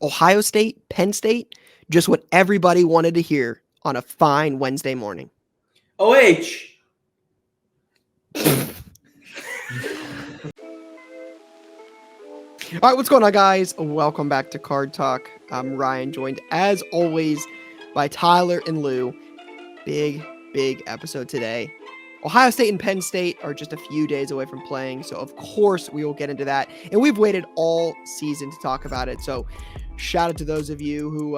Ohio State, Penn State, just what everybody wanted to hear on a fine Wednesday morning. OH. All right, what's going on, guys? Welcome back to Card Talk. I'm Ryan, joined as always by Tyler and Lou. Big episode today. Ohio State and Penn State are just a few days away from playing, so of course we will get into that. And we've waited all season to talk about it, so shout out to those of you who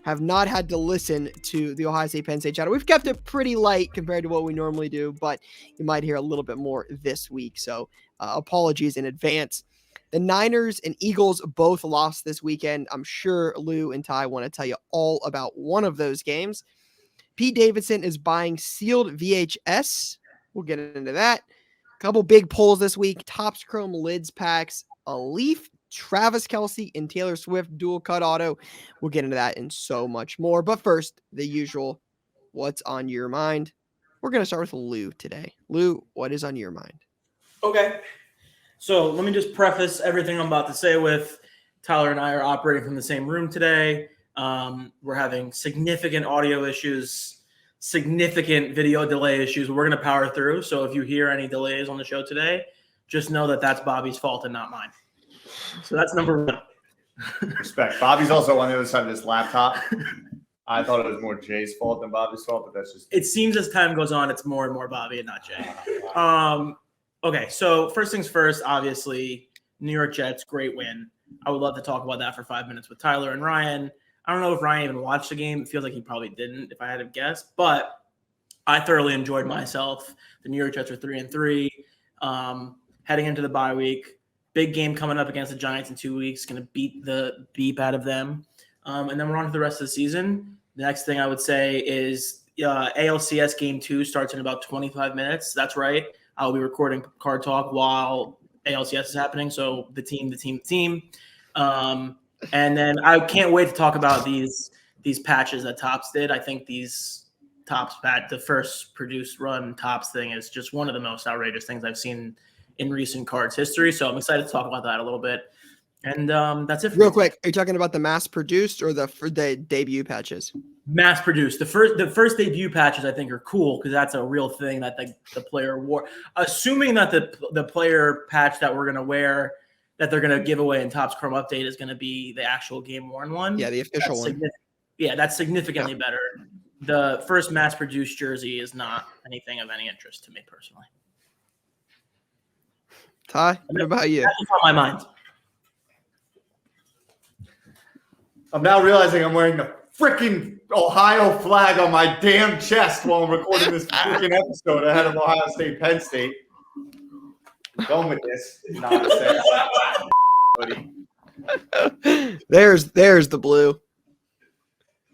have not had to listen to the Ohio State Penn State channel. We've kept it pretty light compared to what we normally do, but you might hear a little bit more this week, so apologies in advance. The Niners and Eagles both lost this weekend. I'm sure Lou and Ty want to tell you all about one of those games. Pete Davidson is buying sealed VHS. We'll get into that. A couple big polls this week. Topps Chrome Lids packs, a Leaf, Travis Kelce, and Taylor Swift dual cut auto. We'll get into that and so much more. But first, the usual, what's on your mind? We're going to start with Lou today. Lou, what is on your mind? Okay. So let me just preface everything I'm about to say with Tyler and I are operating from the same room today. We're having significant audio issues, significant video delay issues. We're going to power through. So if you hear any delays on the show today, just know that that's Bobby's fault and not mine. So that's number one. Respect. Bobby's also on the other side of this laptop. I thought it was more Jay's fault than Bobby's fault, but that's just. It seems as time goes on, it's more and more Bobby and not Jay. Okay, so first things first, obviously, New York Jets, great win. I would love to talk about that for 5 minutes with Tyler and Ryan. I don't know if Ryan even watched the game. It feels like he probably didn't, if I had to guess. But I thoroughly enjoyed myself. The New York Jets are 3-3. Heading into the bye week. Big game coming up against the Giants in 2 weeks. Going to beat the beep out of them. And then we're on to the rest of the season. The next thing I would say is ALCS Game 2 starts in about 25 minutes. That's right. I'll be recording Card Talk while ALCS is happening. So the team. And then I can't wait to talk about these patches that Topps did. I think these Topps patch, the first produced run Topps thing is just one of the most outrageous things I've seen in recent cards history. So I'm excited to talk about that a little bit. And that's it. Real quick, are you talking about the mass produced or the debut patches? Mass produced. The first debut patches I think are cool because that's a real thing that the player wore. Assuming that the player patch that we're gonna wear that they're gonna give away in Topps Chrome Update is gonna be the actual game worn one. Yeah, the official one. That's significantly better. The first mass produced jersey is not anything of any interest to me personally. Ty, what about you? That's on my mind. I'm now realizing I'm wearing the freaking Ohio flag on my damn chest while I'm recording this freaking episode ahead of Ohio State Penn State. Going with this nonsense. There's the blue.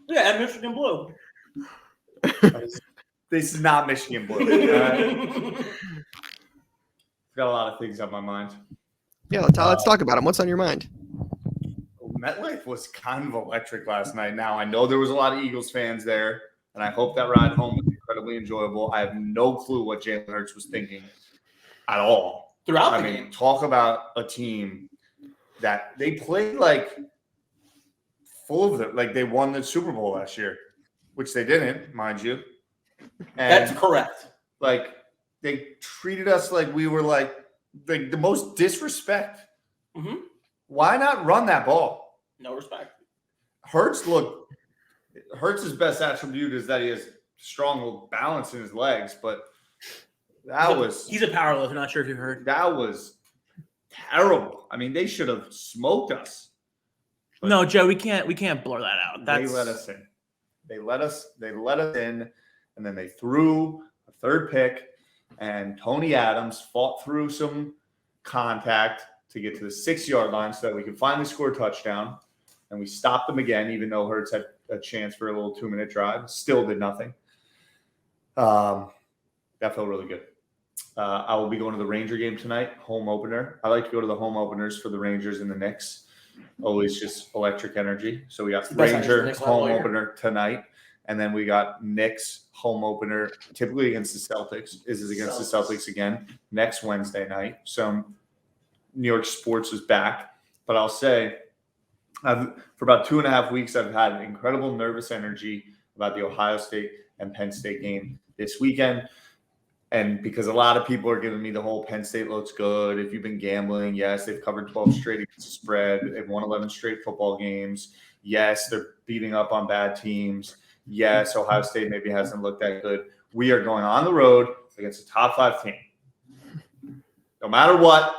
Yeah, and Michigan blue. This is not Michigan blue. Got a lot of things on my mind. Yeah, Ty, let's talk about them. What's on your mind? MetLife was kind of electric last night. Now, I know there was a lot of Eagles fans there, and I hope that ride home was incredibly enjoyable. I have no clue what Jalen Hurts was thinking at all. Throughout the game. Talk about a team that they played like full of it. Like they won the Super Bowl last year, which they didn't, mind you. And that's correct. Like they treated us like we were like the most disrespect. Mm-hmm. Why not run that ball? No respect. Hurts' best attribute is that he has strong balance in his legs, but he's a power lifter. Not sure if you heard. That was terrible. I mean, they should have smoked us. No, Joe, we can't blur that out. They let us in. They let us in, and then they threw a third pick, and Tony Adams fought through some contact to get to the 6-yard line so that we could finally score a touchdown. And we stopped them again, even though Hurts had a chance for a little 2-minute drive. Still did nothing. That felt really good. I will be going to the Ranger game tonight, home opener. I like to go to the home openers for the Rangers and the Knicks. Always just electric energy. So we got Ranger home opener tonight. And then we got Knicks home opener, typically against the Celtics. This is against the Celtics again next Wednesday night. So New York sports is back. But I'll say For about 2.5 weeks, I've had incredible nervous energy about the Ohio State and Penn State game this weekend. And because a lot of people are giving me the whole Penn State looks good. If you've been gambling, yes, they've covered 12 straight against the spread. They've won 11 straight football games. Yes, they're beating up on bad teams. Yes, Ohio State maybe hasn't looked that good. We are going on the road against a top 5 team. No matter what,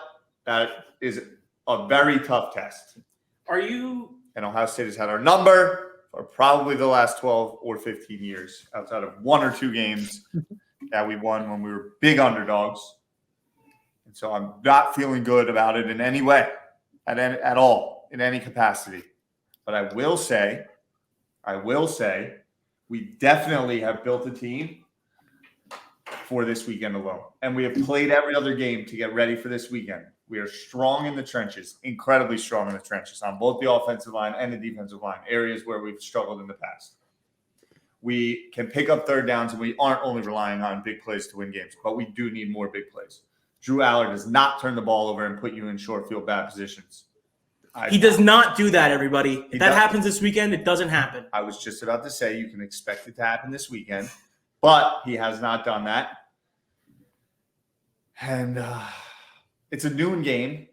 that is a very tough test. And Ohio State has had our number for probably the last 12 or 15 years, outside of 1 or 2 games that we won when we were big underdogs. And so I'm not feeling good about it in any way, at all, in any capacity. But I will say, we definitely have built a team for this weekend alone. And we have played every other game to get ready for this weekend. We are strong in the trenches, incredibly strong in the trenches on both the offensive line and the defensive line, areas where we've struggled in the past. We can pick up third downs, and we aren't only relying on big plays to win games, but we do need more big plays. Drew Aller does not turn the ball over and put you in short field bad positions. He does not do that, everybody. If that happens this weekend, it doesn't happen. I was just about to say you can expect it to happen this weekend, but he has not done that. And it's a noon game,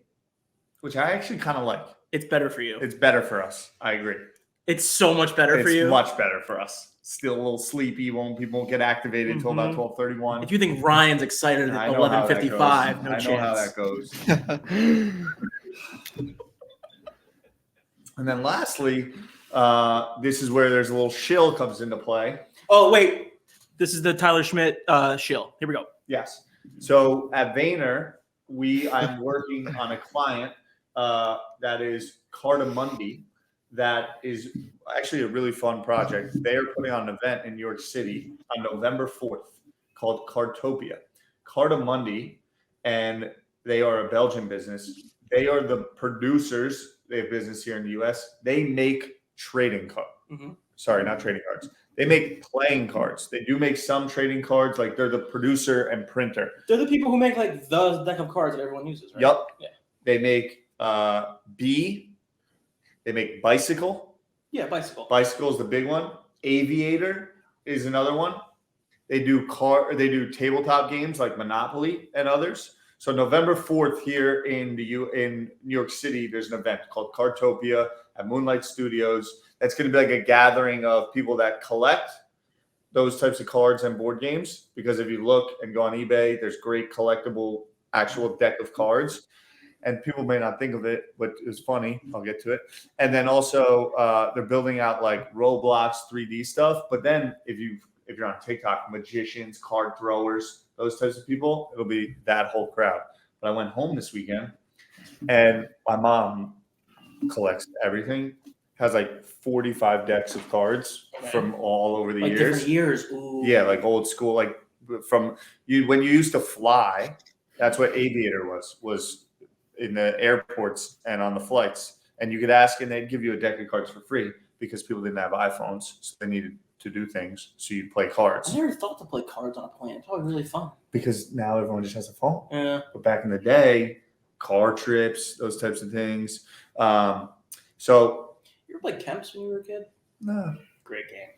which I actually kind of like. It's better for you. It's better for us. I agree. It's so much better for you. It's much better for us. Still a little sleepy. People won't get activated until about 12:31. If you think Ryan's excited at 11:55, no chance. I know how that goes. And then lastly, this is where there's a little shill comes into play. Oh, wait. This is the Tyler Schmidt shill. Here we go. Yes. So at Vayner, I'm working on a client that is Cardamundi. That is actually a really fun project. They are putting on an event in New York City on November 4th called Cartopia. Cardamundi, and they are a Belgian business. They are the producers. They have business here in the U.S. They make trading cards. Mm-hmm. Sorry, not trading cards. They make playing cards. They do make some trading cards. Like they're the producer and printer. They're the people who make like the deck of cards that everyone uses, right? Yep. Yeah. They make B. They make Bicycle. Yeah, Bicycle. Bicycle is the big one. Aviator is another one. They do tabletop games like Monopoly and others. So November 4th here in New York City, there's an event called Cartopia at Moonlight Studios. That's going to be like a gathering of people that collect those types of cards and board games. Because if you look and go on eBay, there's great collectible actual deck of cards. And people may not think of it, but it's funny. I'll get to it. And then also they're building out like Roblox 3D stuff. But then if you're on TikTok, magicians, card throwers, those types of people, it'll be that whole crowd. But I went home this weekend, and my mom collects everything. Has like 45 decks of cards from all over the years. Different years. Ooh. Yeah, like old school, like from you when you used to fly. That's what Aviator was in the airports and on the flights. And you could ask, and they'd give you a deck of cards for free because people didn't have iPhones, so they needed to do things. So you'd play cards. I never thought to play cards on a plane. It's probably really fun. Because now everyone just has a phone. Yeah. But back in the day, car trips, those types of things. So you ever played Kemps when you were a kid? No. Great game.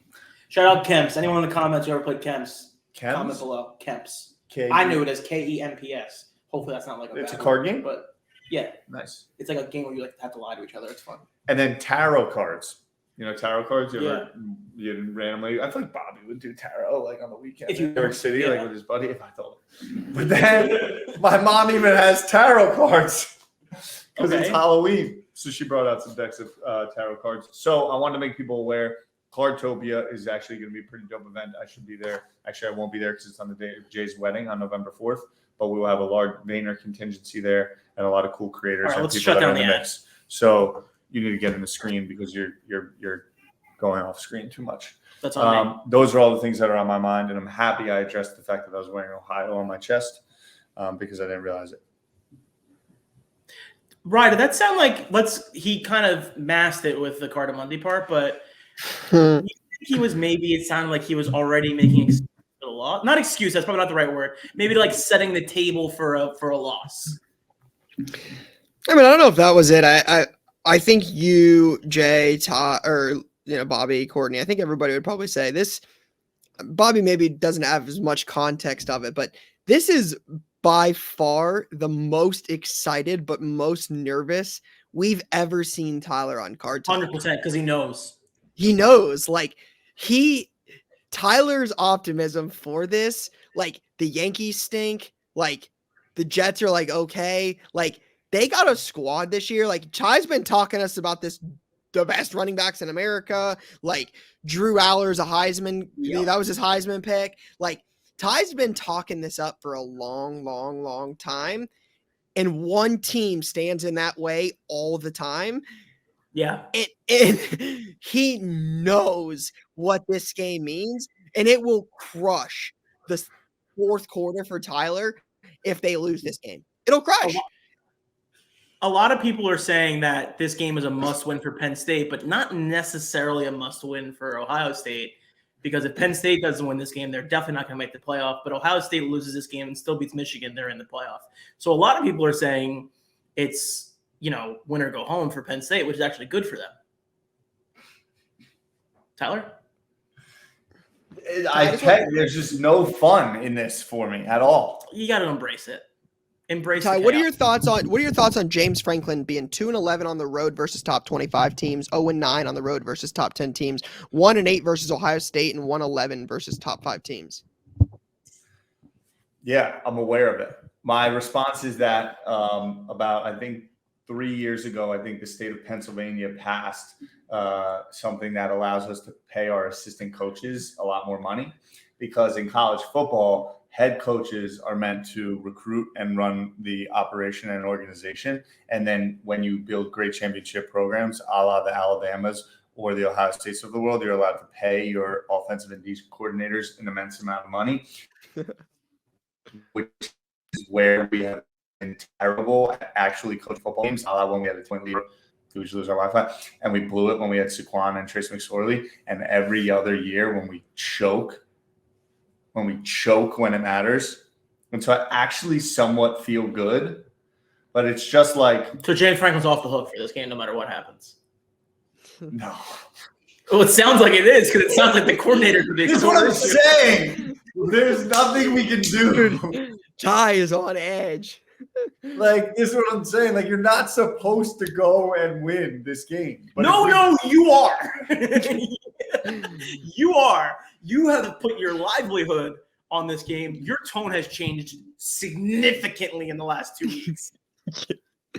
Shout out Kemps. Anyone in the comments who ever played Kemps? Kemps? Comment below. Kemps. K-E- I knew it as KEMPS. Hopefully that's not like it's a card game? But yeah. Nice. It's like a game where you like have to lie to each other. It's fun. And then tarot cards. You know, tarot cards. You randomly. I feel like Bobby would do tarot like on the weekend in New York City, like with his buddy. If I told him. But then my mom even has tarot cards because it's Halloween. So she brought out some decks of tarot cards. So I wanted to make people aware. Cardtopia is actually going to be a pretty dope event. I should be there. Actually, I won't be there because it's on the day of Jay's wedding on November 4th. But we will have a large Vayner contingency there and a lot of cool creators. All right, and let's people shut down in the mix. So you need to get in the screen because you're going off screen too much. That's on me. Those are all the things that are on my mind, and I'm happy I addressed the fact that I was wearing Ohio on my chest because I didn't realize it. Right. Did that sound like he kind of masked it with the Cardamundi part, but it sounded like he was already making excuses for the loss. Not excuse, that's probably not the right word. Maybe like setting the table for a loss. I mean, I don't know if that was it. I think you, Jay, Todd, or Bobby, Courtney, I think everybody would probably say this. Bobby maybe doesn't have as much context of it, but this is by far the most excited but most nervous we've ever seen Tyler on Card Talk. 100% because he knows. He knows. Tyler's optimism for this, like the Yankees stink, like the Jets are like okay, like they got a squad this year. Like Chai's been talking to us about this, the best running backs in America. Like Drew Aller's a Heisman, that was his Heisman pick. Like Ty's been talking this up for a long, long, long time, and one team stands in that way all the time. Yeah. And he knows what this game means, and it will crush the fourth quarter for Tyler if they lose this game. It'll crush. A lot of people are saying that this game is a must-win for Penn State, but not necessarily a must-win for Ohio State, because if Penn State doesn't win this game, they're definitely not going to make the playoff. But Ohio State loses this game and still beats Michigan, they're in the playoff. So a lot of people are saying it's win or go home for Penn State, which is actually good for them. Tyler? There's just no fun in this for me at all. You got to embrace it. Embrace Ty, it. what are your thoughts on James Franklin being 2-11 on the road versus top 25 teams, 0-9 on the road versus top 10 teams, 1-8 versus Ohio State, and 1-11 versus top 5 teams? Yeah, I'm aware of it. My response is that about, I think, 3 years ago, I think the state of Pennsylvania passed something that allows us to pay our assistant coaches a lot more money, because in college football, head coaches are meant to recruit and run the operation and organization. And then when you build great championship programs, a la the Alabamas or the Ohio States of the world, you're allowed to pay your offensive and defensive coordinators an immense amount of money, which is where we have been terrible at actually coaching football games. A la when we had a twin leader, we would lose our Wi-Fi, and we blew it when we had Saquon and Trace McSorley. And every other year when we choke when it matters. And so I actually somewhat feel good, but it's just like. So James Franklin's off the hook for this game no matter what happens. No. Well, it sounds like it is, because it sounds like the coordinator's a big That's what I'm saying. There's nothing we can do. Ty is on edge. Like, this is what I'm saying. Like, you're not supposed to go and win this game. But no, you are. You are. You have put your livelihood on this game. Your tone has changed significantly in the last 2 weeks.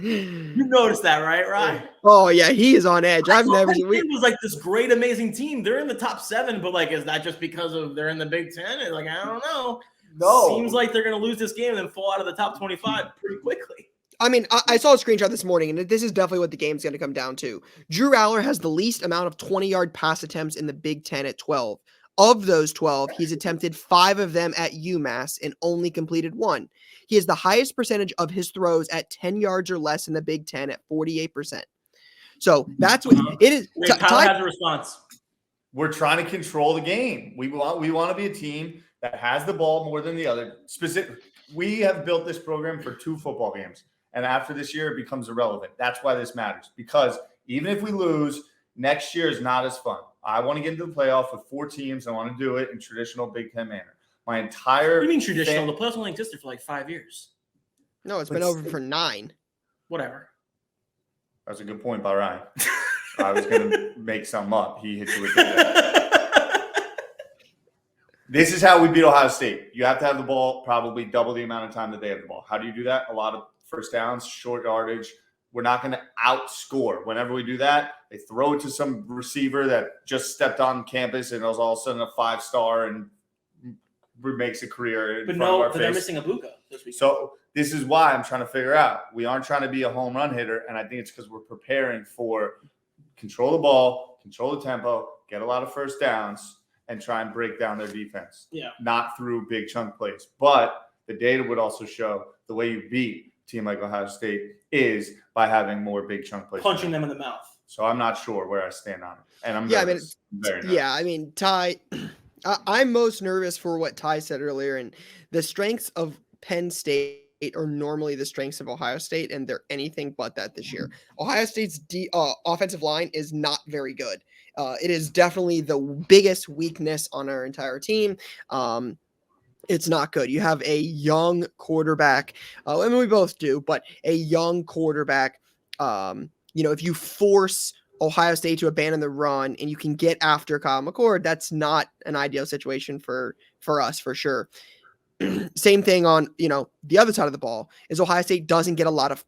You noticed that, right, Ryan? Oh yeah, he is on edge. I've never seen. It was like this great, amazing team. They're in the top 7, but like, is that just because of they're in the Big Ten? And like, I don't know. No, seems like they're going to lose this game and then fall out of the top 25 pretty quickly. I mean, I saw a screenshot this morning, and this is definitely what the game's going to come down to. Drew Aller has the least amount of 20-yard pass attempts in the Big Ten at 12. Of those 12, he's attempted 5 of them at UMass and only completed 1. He has the highest percentage of his throws at 10 yards or less in the Big Ten at 48%. So that's what it is. Tyler has a response. We're trying to control the game. We want to be a team that has the ball more than the other. We have built this program for 2 football games, and after this year, it becomes irrelevant. That's why this matters, because even if we lose, next year is not as fun. I want to get into the playoff with 4 teams. I want to do it in traditional Big Ten manner. My entire What do you mean traditional? The playoffs only existed for like 5 years. No, it's been over for 9. Whatever. That's a good point by Ryan. I was going to make something up. He hit you with that. This is how we beat Ohio State. You have to have the ball probably double the amount of time that they have the ball. How do you do that? A lot of first downs, short yardage. We're not going to outscore. Whenever we do that, they throw it to some receiver that just stepped on campus and was all of a sudden a 5-star and makes a career. But they're missing a Buka this week. So this is why I'm trying to figure out. We aren't trying to be a home run hitter, and I think it's because we're preparing for control the ball, control the tempo, get a lot of first downs, and try and break down their defense. Yeah. Not through big chunk plays. But the data would also show the way you beat a team like Ohio State is by having more big chunk plays. Punching them in the mouth. So I'm not sure where I stand on it. And I'm nervous. Very nervous. Yeah, I mean, Ty, I'm most nervous for what Ty said earlier, and the strengths of Penn State are normally the strengths of Ohio State, and they're anything but that this year. Ohio State's offensive line is not very good. It is definitely the biggest weakness on our entire team. It's not good. You have a young quarterback. I mean, we both do, but a young quarterback. If you force Ohio State to abandon the run and you can get after Kyle McCord, that's not an ideal situation for us, for sure. Same thing on, the other side of the ball is Ohio State doesn't get a lot of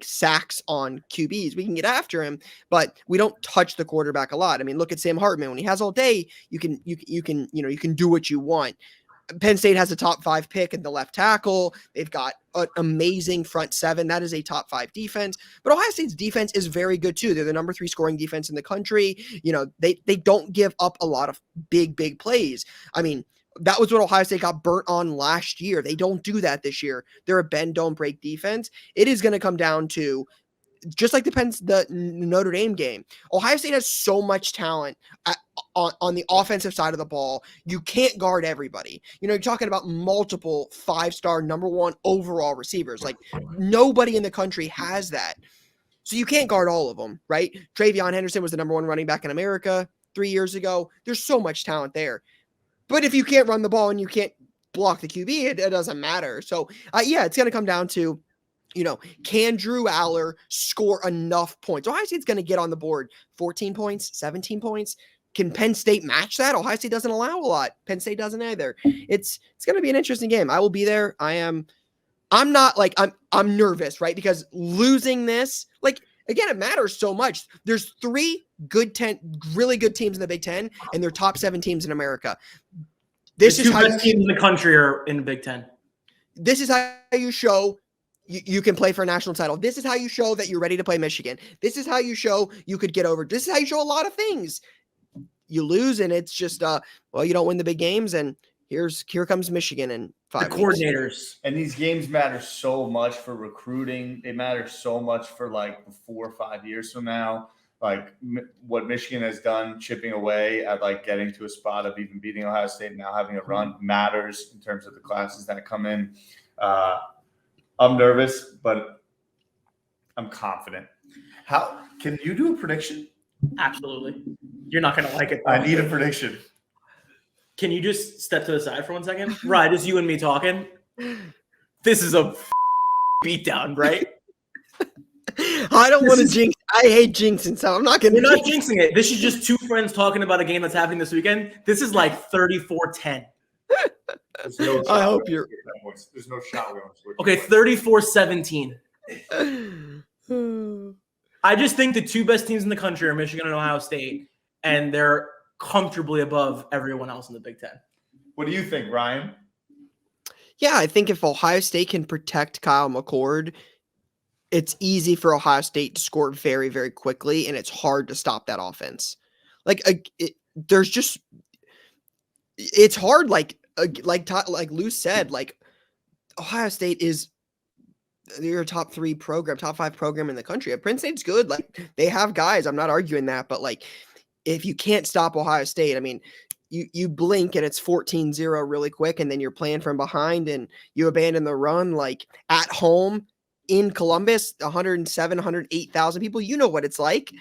sacks on QBs. We can get after him, but we don't touch the quarterback a lot. I mean, look at Sam Hartman. When he has all day, you can do what you want. Penn State has a top 5 pick in the left tackle. They've got an amazing front 7. That is a top 5 defense. But Ohio State's defense is very good too. They're the number 3 scoring defense in the country. They don't give up a lot of big plays. I mean, that was what Ohio State got burnt on last year. They don't do that this year. They're a bend, don't break defense. It is going to come down to, just like the Notre Dame game, Ohio State has so much talent on the offensive side of the ball. You can't guard everybody. You're talking about multiple 5-star number 1 overall receivers. Like, nobody in the country has that. So you can't guard all of them, right? Travion Henderson was the number 1 running back in America 3 years ago. There's so much talent there. But if you can't run the ball and you can't block the QB, it doesn't matter. So, it's going to come down to, can Drew Aller score enough points? Ohio State's going to get on the board 14 points, 17 points. Can Penn State match that? Ohio State doesn't allow a lot. Penn State doesn't either. It's going to be an interesting game. I will be there. I'm nervous, right? Because losing this, again, it matters so much. There's 3 really good teams in the Big Ten, and they're top 7 teams in America. This is how the 2 best teams in the country are in the Big Ten. This is how you show you can play for a national title. This is how you show that you're ready to play Michigan. This is how you show you could get over. This is how you show a lot of things. You lose, and it's just, you don't win the big games, and here comes Michigan in 5 the coordinators. And these games matter so much for recruiting. They matter so much for 4 or 5 years from now. What Michigan has done, chipping away at getting to a spot of even beating Ohio State and now having a run matters in terms of the classes that come in. I'm nervous, but I'm confident. How can you do a prediction? Absolutely. You're not going to like it, though. I need a prediction. Can you just step to the side for 1 second? Right, just you and me talking. This is a beatdown, right? I don't want to jinx. I hate jinxing, so I'm not going to. We're not jinxing it. This is just 2 friends talking about a game that's happening this weekend. This is 34-10. I hope you're. There's no shot. Okay, 34-17. I just think the 2 best teams in the country are Michigan and Ohio State, and they're comfortably above everyone else in the Big Ten. What do you think, Ryan? Yeah, I think if Ohio State can protect Kyle McCord, it's easy for Ohio State to score very, very quickly, and it's hard to stop that offense. It's hard. Like Lou said, Ohio State is your top 3 program, top 5 program in the country. Penn State's good. They have guys. I'm not arguing that, but if you can't stop Ohio State, I mean, you blink and it's 14-0 really quick, and then you're playing from behind and you abandon the run at home in Columbus, 107, 108,000 people. You know what it's like.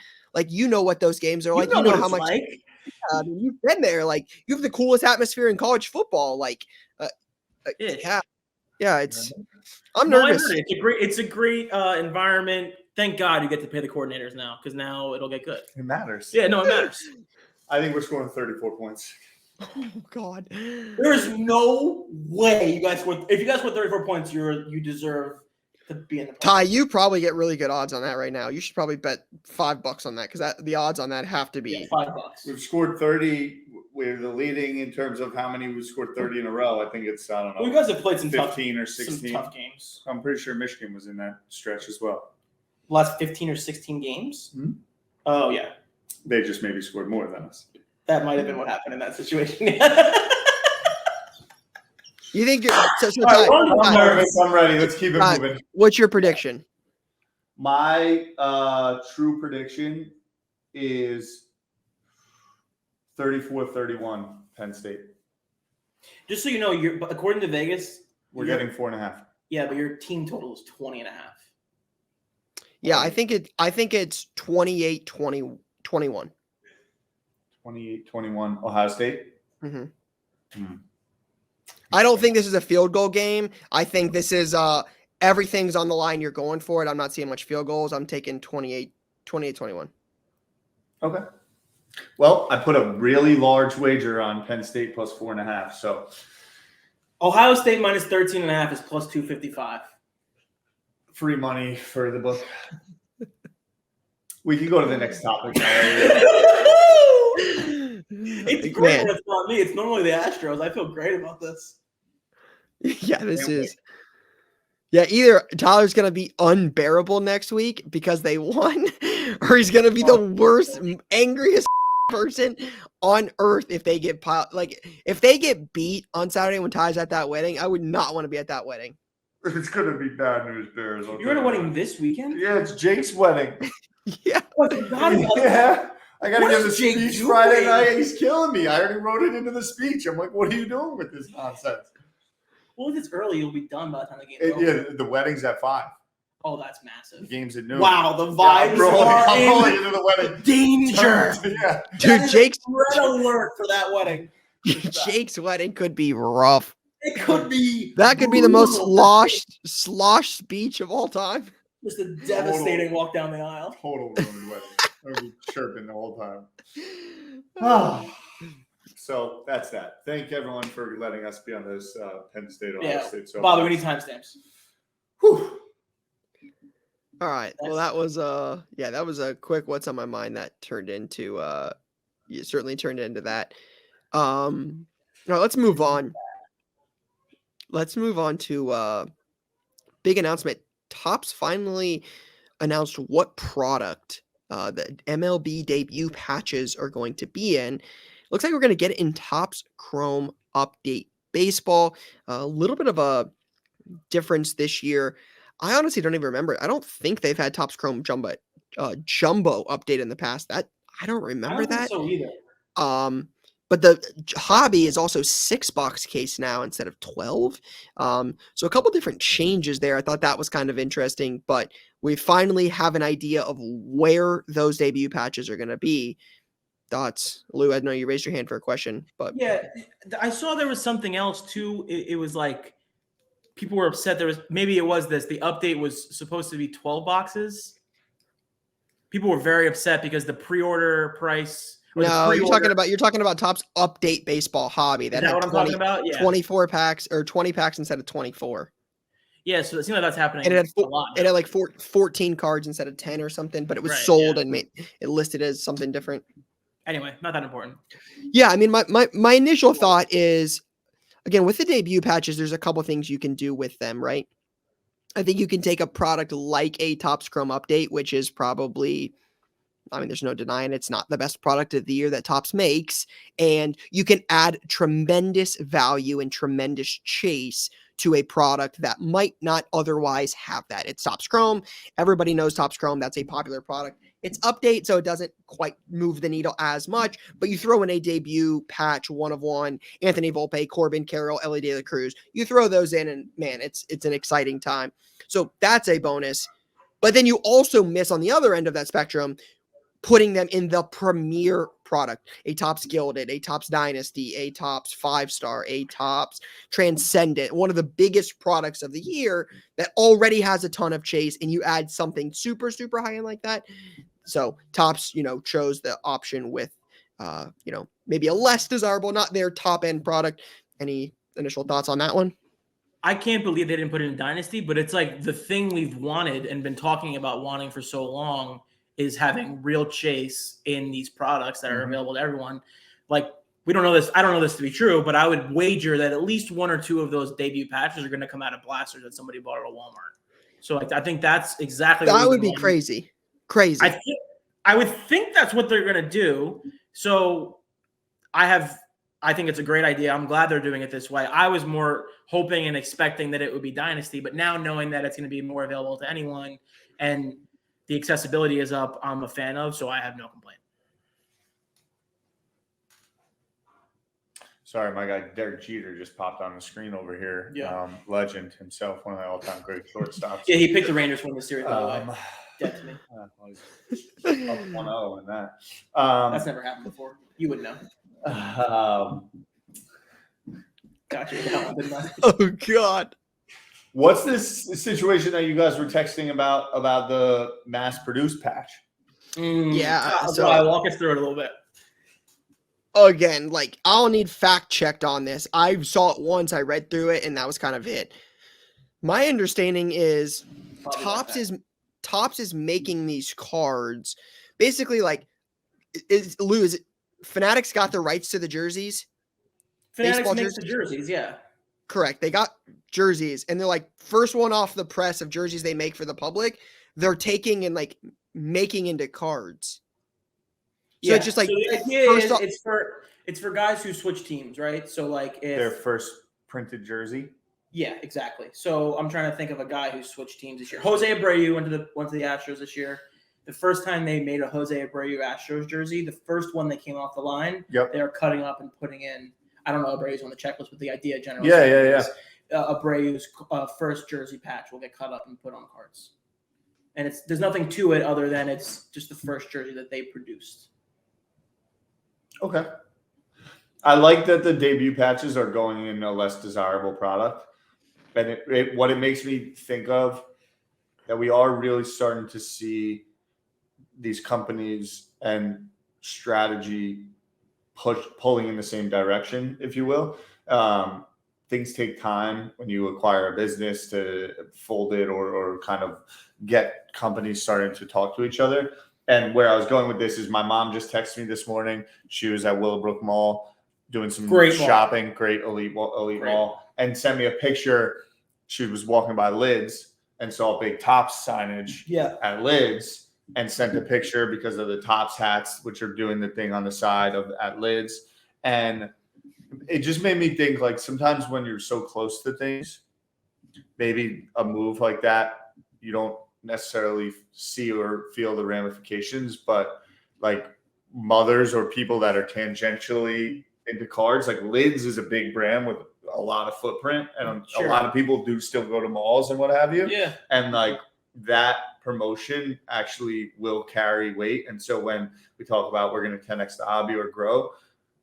You know what those games are like. You know how much. You've been there. You have the coolest atmosphere in college football. I'm nervous. It's a great environment. Thank God you get to pay the coordinators now, because now it'll get good. It matters. Yeah, no, it matters. I think we're scoring 34 points. Oh God, there's no way you guys scored. If you guys scored 34 points, you deserve to be in the playoffs. Ty, you probably get really good odds on that right now. You should probably bet $5 on that, because the odds on that have to be $5. We've scored 30. We're the leading in terms of how many we've scored 30 in a row. I think it's, I don't know. Well, you guys have played some 15 or 16 some tough games. I'm pretty sure Michigan was in that stretch as well. Last 15 or 16 games? Mm-hmm. Oh, yeah. They just maybe scored more than us. That might have been what happened in that situation. You think you're I'm nervous. I'm ready. Let's keep it moving. What's your prediction? My true prediction is 34-31 Penn State. Just so you know, according to Vegas, we're getting 4.5. Yeah, but your team total is 20.5. Yeah, I think it's 28-20, 21. 28-21 Ohio State. Mm-hmm. I don't think this is a field goal game. I think this is everything's on the line. You're going for it. I'm not seeing much field goals. I'm taking 28-21. Okay. Well, I put a really large wager on Penn State plus 4.5. So Ohio State minus 13.5 is plus 255. Free money for the book. We can go to the next topic. It's great when it's not me. It's normally the Astros. I feel great about this. Yeah, this is. Yeah, either Tyler's going to be unbearable next week because they won, or he's going to be the worst, angriest person on earth if they get if they get beat on Saturday when Ty's at that wedding. I would not want to be at that wedding. It's going to be bad news, Bears. You're at a wedding this weekend? Yeah, it's Jake's wedding. Yeah. Yeah. I got to give the Jake speech doing? Friday night. He's killing me. I already wrote it into the speech. I'm like, what are you doing with this nonsense? Well, if it's early, you'll be done by the time the game's over. Yeah, the wedding's at 5. Oh, that's massive. The game's at noon. Wow, the vibes I'm are rolling in into the wedding. danger. Yeah. Dude, Jake's red alert for that wedding. Jake's wedding could be rough. It could be. That could be the most slosh speech of all time. Just a devastating walk down the aisle. Total ruined wedding. I'll be chirping the whole time. So that's that. Thank everyone for letting us be on this Penn State Ohio State. So Bobby, we need timestamps. Whew. All right. Well, that was a quick what's on my mind that turned into you certainly turned into that. All right, let's move on. Let's move on to big announcement. Topps finally announced what product the MLB debut patches are going to be in. Looks like we're going to get it in Topps Chrome Update Baseball. A little bit of a difference this year. I honestly don't even remember. I don't think they've had Topps Chrome Jumbo update in the past. That I don't remember that. So either. But the hobby is also 6-box case now instead of 12. So a couple different changes there. I thought that was kind of interesting, but we finally have an idea of where those debut patches are going to be. Thoughts? Lou, I know you raised your hand for a question, but yeah, I saw there was something else too. It was like people were upset. Maybe it was this. The update was supposed to be 12 boxes. People were very upset because the pre-order price. No, you're talking about Topps Update Baseball Hobby. Is that what I'm talking about? Yeah. 24 packs or 20 packs instead of 24. Yeah, so it seems like that's happening. And it had a lot. It had like 14 cards instead of 10 or something, but it was sold and it listed as something different. Anyway, not that important. Yeah, I mean, my initial thought is, again, with the debut patches, there's a couple things you can do with them, right? I think you can take a product like a Topps Chrome Update, which is probably, I mean, there's no denying it's not the best product of the year that Topps makes, and you can add tremendous value and tremendous chase to a product that might not otherwise have that. It's Topps Chrome. Everybody knows Topps Chrome. That's a popular product. It's update, so it doesn't quite move the needle as much, but you throw in a debut patch, 1/1, Anthony Volpe, Corbin Carroll, Ellie De La Cruz. You throw those in, and man, it's an exciting time. So that's a bonus. But then you also miss on the other end of that spectrum, putting them in the premier product, a Topps Gilded, a Topps Dynasty, a Topps 5-star, a Topps Transcendent, one of the biggest products of the year that already has a ton of chase, and you add something super, super high end like that. So Topps, chose the option with, maybe a less desirable, not their top end product. Any initial thoughts on that one? I can't believe they didn't put it in Dynasty, but it's like the thing we've wanted and been talking about wanting for so long is having real chase in these products that are available to everyone. Like, we don't know this. I don't know this to be true, but I would wager that at least one or two of those debut patches are going to come out of blasters that somebody bought at a Walmart. So I think that's exactly that would be crazy. Crazy. I would think that's what they're going to do. So I think it's a great idea. I'm glad they're doing it this way. I was more hoping and expecting that it would be Dynasty, but now knowing that it's going to be more available to anyone and the accessibility is up, I'm a fan of, so I have no complaint. Sorry, my guy Derek Jeter just popped on the screen over here. Yeah. Legend himself, one of the all-time great shortstops. Yeah, he picked the Rangers to win the series, by the way. Dead to me. Up 1-0 in that. That's never happened before. You would know. Gotcha. That one, didn't I? Oh, God. What's this situation that you guys were texting about the mass-produced patch? Yeah. So I walk us through it a little bit. Again, like, I'll need fact checked on this. I saw it once, I read through it, and that was kind of it. My understanding is Topps is making these cards. Basically, like, is Fanatics got the rights to the jerseys? Fanatics makes the jerseys, yeah. Correct. They got jerseys, and they're like first one off the press of jerseys they make for the public. They're taking and like making into cards. So it's just like, so the idea is it's for guys who switch teams, right? So like if Their first printed jersey. Yeah, exactly. So I'm trying to think of a guy who switched teams this year. Jose Abreu went to the Astros this year. The first time they made a Jose Abreu Astros jersey, the first one that came off the line, they are cutting up and putting in. I don't know Abreu's on the checklist, but the idea generally is Abreu's first jersey patch will get cut up and put on cards. And there's nothing to it other than it's just the first jersey that they produced. Okay. I like that the debut patches are going in a less desirable product. And what it makes me think of, that we are really starting to see these companies and strategy pulling in the same direction, if you will. Things take time when you acquire a business to fold it or kind of get companies starting to talk to each other. And where I was going with this is my mom just texted me this morning. She was at Willowbrook Mall doing some shopping, great elite mall, and sent me a picture. She was walking by Lids and saw big Topps signage at Lids and sent a picture because of the Topps hats, which are doing the thing on the side at Lids. And it just made me think, like, sometimes when you're so close to things, maybe a move like that, you don't necessarily see or feel the ramifications, but like mothers or people that are tangentially into cards, like Lids is a big brand with a lot of footprint, and a lot of people do still go to malls and what have you. Yeah. And like that promotion actually will carry weight. And so when we talk about we're going to 10x the hobby or grow,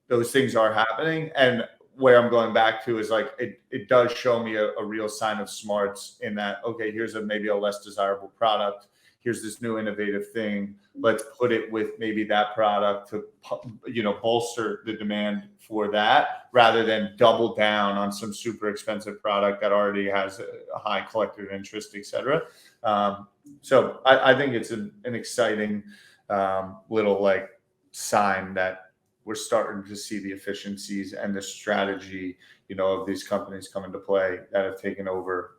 those things are happening. And where I'm going back to is like it does show me a real sign of smarts in that, okay, here's maybe a less desirable product. Here's this new innovative thing. Let's put it with maybe that product to, bolster the demand for that rather than double down on some super expensive product that already has a high collective interest, et cetera. So I think it's an exciting little like sign that we're starting to see the efficiencies and the strategy, of these companies come into play that have taken over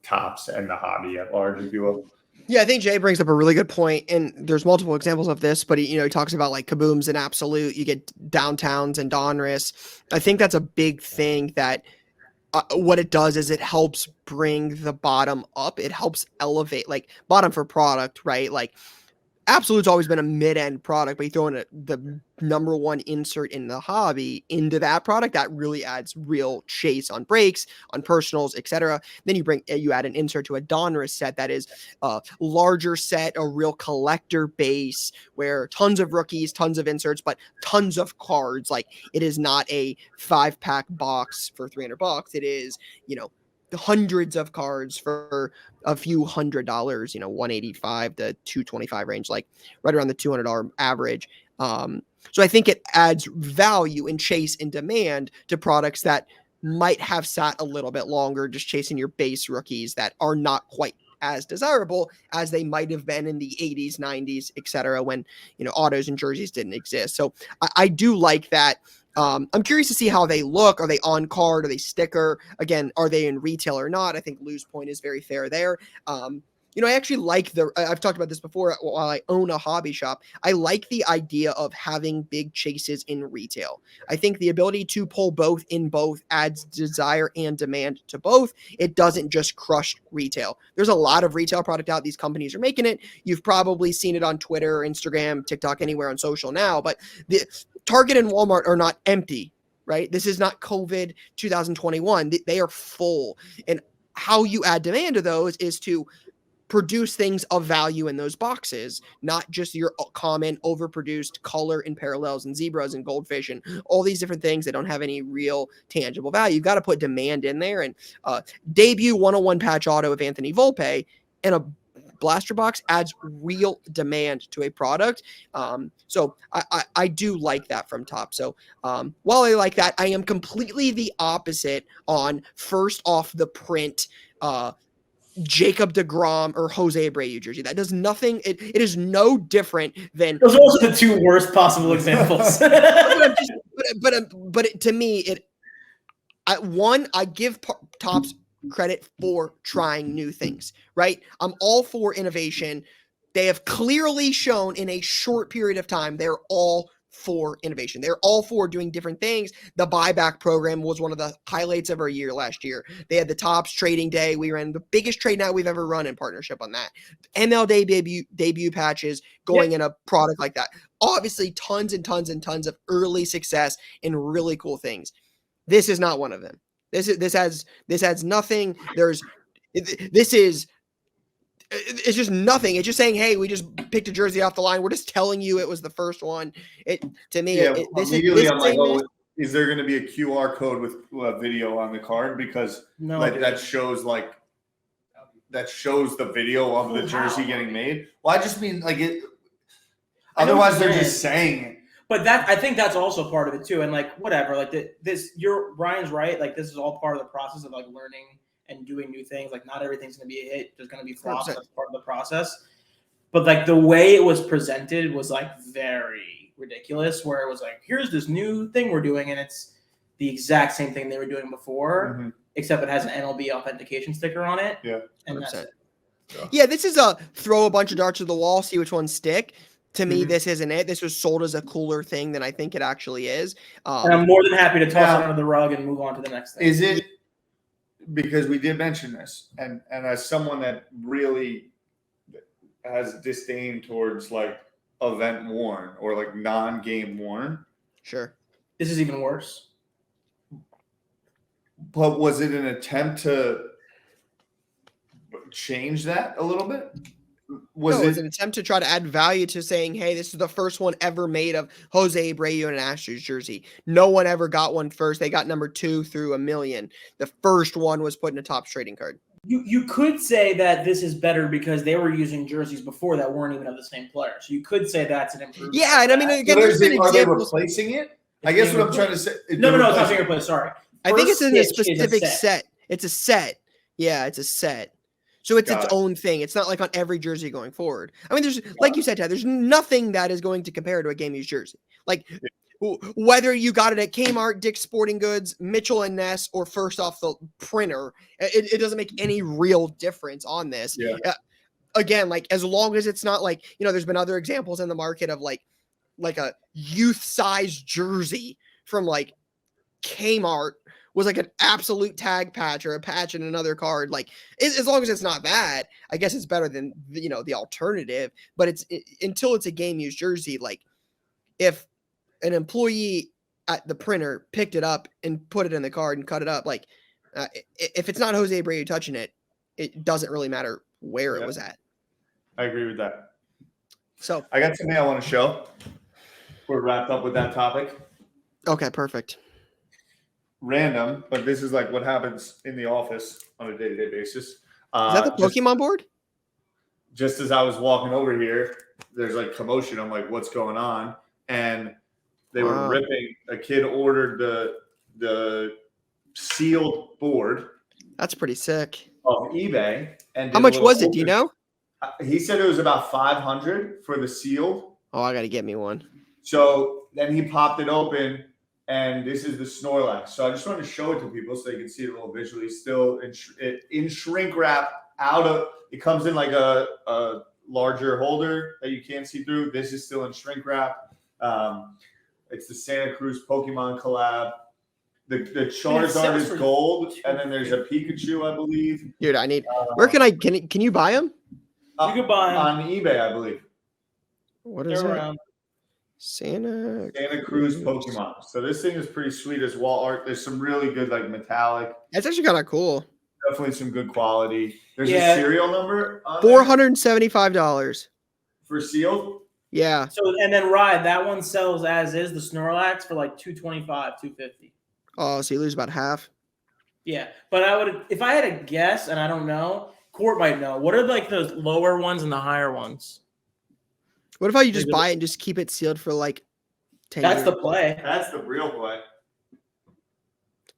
Topps and the hobby at large, if you will. Yeah, I think Jay brings up a really good point, and there's multiple examples of this, but he talks about like Kabooms and Absolute, you get Downtowns and Donruss. I think that's a big thing that what it does is it helps bring the bottom up. It helps elevate, like bottom for product, right? Like Absolute's always been a mid-end product, but you throw in the number one insert in the hobby into that product, that really adds real chase on breaks, on personals, etc. Then you add an insert to a Donruss set that is a larger set, a real collector base where tons of rookies, tons of inserts, but tons of cards. Like it is not a 5-pack box for $300. It is, hundreds of cards for a few $100, $185 to $225 range, like right around the $200 average. So I think it adds value and chase and demand to products that might have sat a little bit longer, just chasing your base rookies that are not quite as desirable as they might have been in the 80s, 90s, etc. when, autos and jerseys didn't exist. So I do like that. I'm curious to see how they look. Are they on card? Are they sticker? Again, are they in retail or not? I think Lou's point is very fair there. I actually like I've talked about this before while I own a hobby shop. I like the idea of having big chases in retail. I think the ability to pull both adds desire and demand to both. It doesn't just crush retail. There's a lot of retail product out. These companies are making it. You've probably seen it on Twitter, Instagram, TikTok, anywhere on social now, but the Target and Walmart are not empty, right? This is not COVID 2021. They are full. And how you add demand to those is to produce things of value in those boxes, not just your common overproduced color and parallels and zebras and goldfish and all these different things that don't have any real tangible value. You've got to put demand in there. And debut 101 patch auto of Anthony Volpe and a blaster box adds real demand to a product. So I do like that from Top. So while I like that, I am completely the opposite on first off the print Jacob deGrom or Jose Abreu jersey. That does nothing. It is no different than those are also the two worst possible examples. but to me, I give Topps credit for trying new things, right? I'm all for innovation. They have clearly shown in a short period of time, they're all for innovation. They're all for doing different things. The buyback program was one of the highlights of our year last year. They had the Topps trading day. We ran the biggest trade night we've ever run in partnership on that. MLB debut patches going in a product like that. Obviously, tons and tons and tons of early success and really cool things. This is not one of them. This has nothing. It's just nothing. It's just saying, hey, we just picked a jersey off the line. We're just telling you it was the first one. Immediately I'm like, oh, is there going to be a QR code with video on the card? Because that shows the video of the jersey getting made. Well, I just mean like it. Otherwise, they're just saying it. But I think that's also part of it too. And like whatever, like Ryan's right. Like this is all part of the process of like learning and doing new things. Like not everything's going to be a hit. There's going to be flops. That's part of the process. But like the way it was presented was like very ridiculous, where it was like, here's this new thing we're doing. And it's the exact same thing they were doing before, except it has an MLB authentication sticker on it. Yeah. And 100%. That's it. Yeah. This is a throw a bunch of darts at the wall, see which ones stick. To me, this isn't it. This was sold as a cooler thing than I think it actually is. And I'm more than happy to toss it under the rug and move on to the next thing. Is it? Because we did mention this, and as someone that really has disdain towards like event worn or like non-game worn. Sure. This is even worse. But was it an attempt to change that a little bit? It was an attempt to try to add value to saying, hey, this is the first one ever made of Jose Abreu in an Astros jersey. No one ever got one first. They got number 2 through 1 million. The first one was put in a Topps trading card. You could say that this is better because they were using jerseys before that weren't even of the same player. So you could say that's an improvement. Yeah, and I mean, again, there's been examples. Are they replacing it? I guess what I'm trying to say. No, it's not being replaced. Sorry. I think it's in a specific set. It's a set. Yeah, it's a set. So it's its own thing. It's not like on every jersey going forward. I mean, there's, like you said, Ted, there's nothing that is going to compare to a game used jersey. Like whether you got it at Kmart, Dick's Sporting Goods, Mitchell and Ness, or first off the printer, it doesn't make any real difference on this. Yeah. Again, like as long as it's not like, there's been other examples in the market of like a youth size jersey from like Kmart was like an absolute tag patch or a patch in another card. Like as long as it's not that, I guess it's better than the alternative. But until it's a game used jersey. Like if an employee at the printer picked it up and put it in the card and cut it up, like if it's not Jose Abreu touching it, it doesn't really matter where it was at. I agree with that. So I got something I want to show. We're wrapped up with that topic. Okay, perfect. Random, but this is like what happens in the office on a day-to-day basis. Is that the Pokemon board? Just as I was walking over here, there's like commotion. I'm like, what's going on? And they were ripping. A kid ordered the sealed board. That's pretty sick. Off eBay. And how much was it? Do you know? He said it was about $500 for the sealed. Oh, I got to get me one. So then he popped it open. And this is the Snorlax. So I just wanted to show it to people so they can see it a little visually. Still in shrink wrap, it comes in like a larger holder that you can't see through. This is still in shrink wrap. It's the Santa Cruz Pokemon collab. The Charizard is gold, and then there's a Pikachu, I believe. Dude, I need. Where can you buy them? You can buy them on eBay, I believe. What is it? Santa Cruz Pokemon. So this thing is pretty sweet as wall art. There's some really good like metallic. That's actually kind of cool. Definitely some good quality. There's a serial number on $475 for sealed. Yeah. So and then Ride, that one sells as is the Snorlax for like $225, $250. Oh, so you lose about half. Yeah, but I would if I had a guess, and I don't know. Court might know. What are like the lower ones and the higher ones? What if you just buy it and just keep it sealed for like 10 years? That's the play. That's the real play.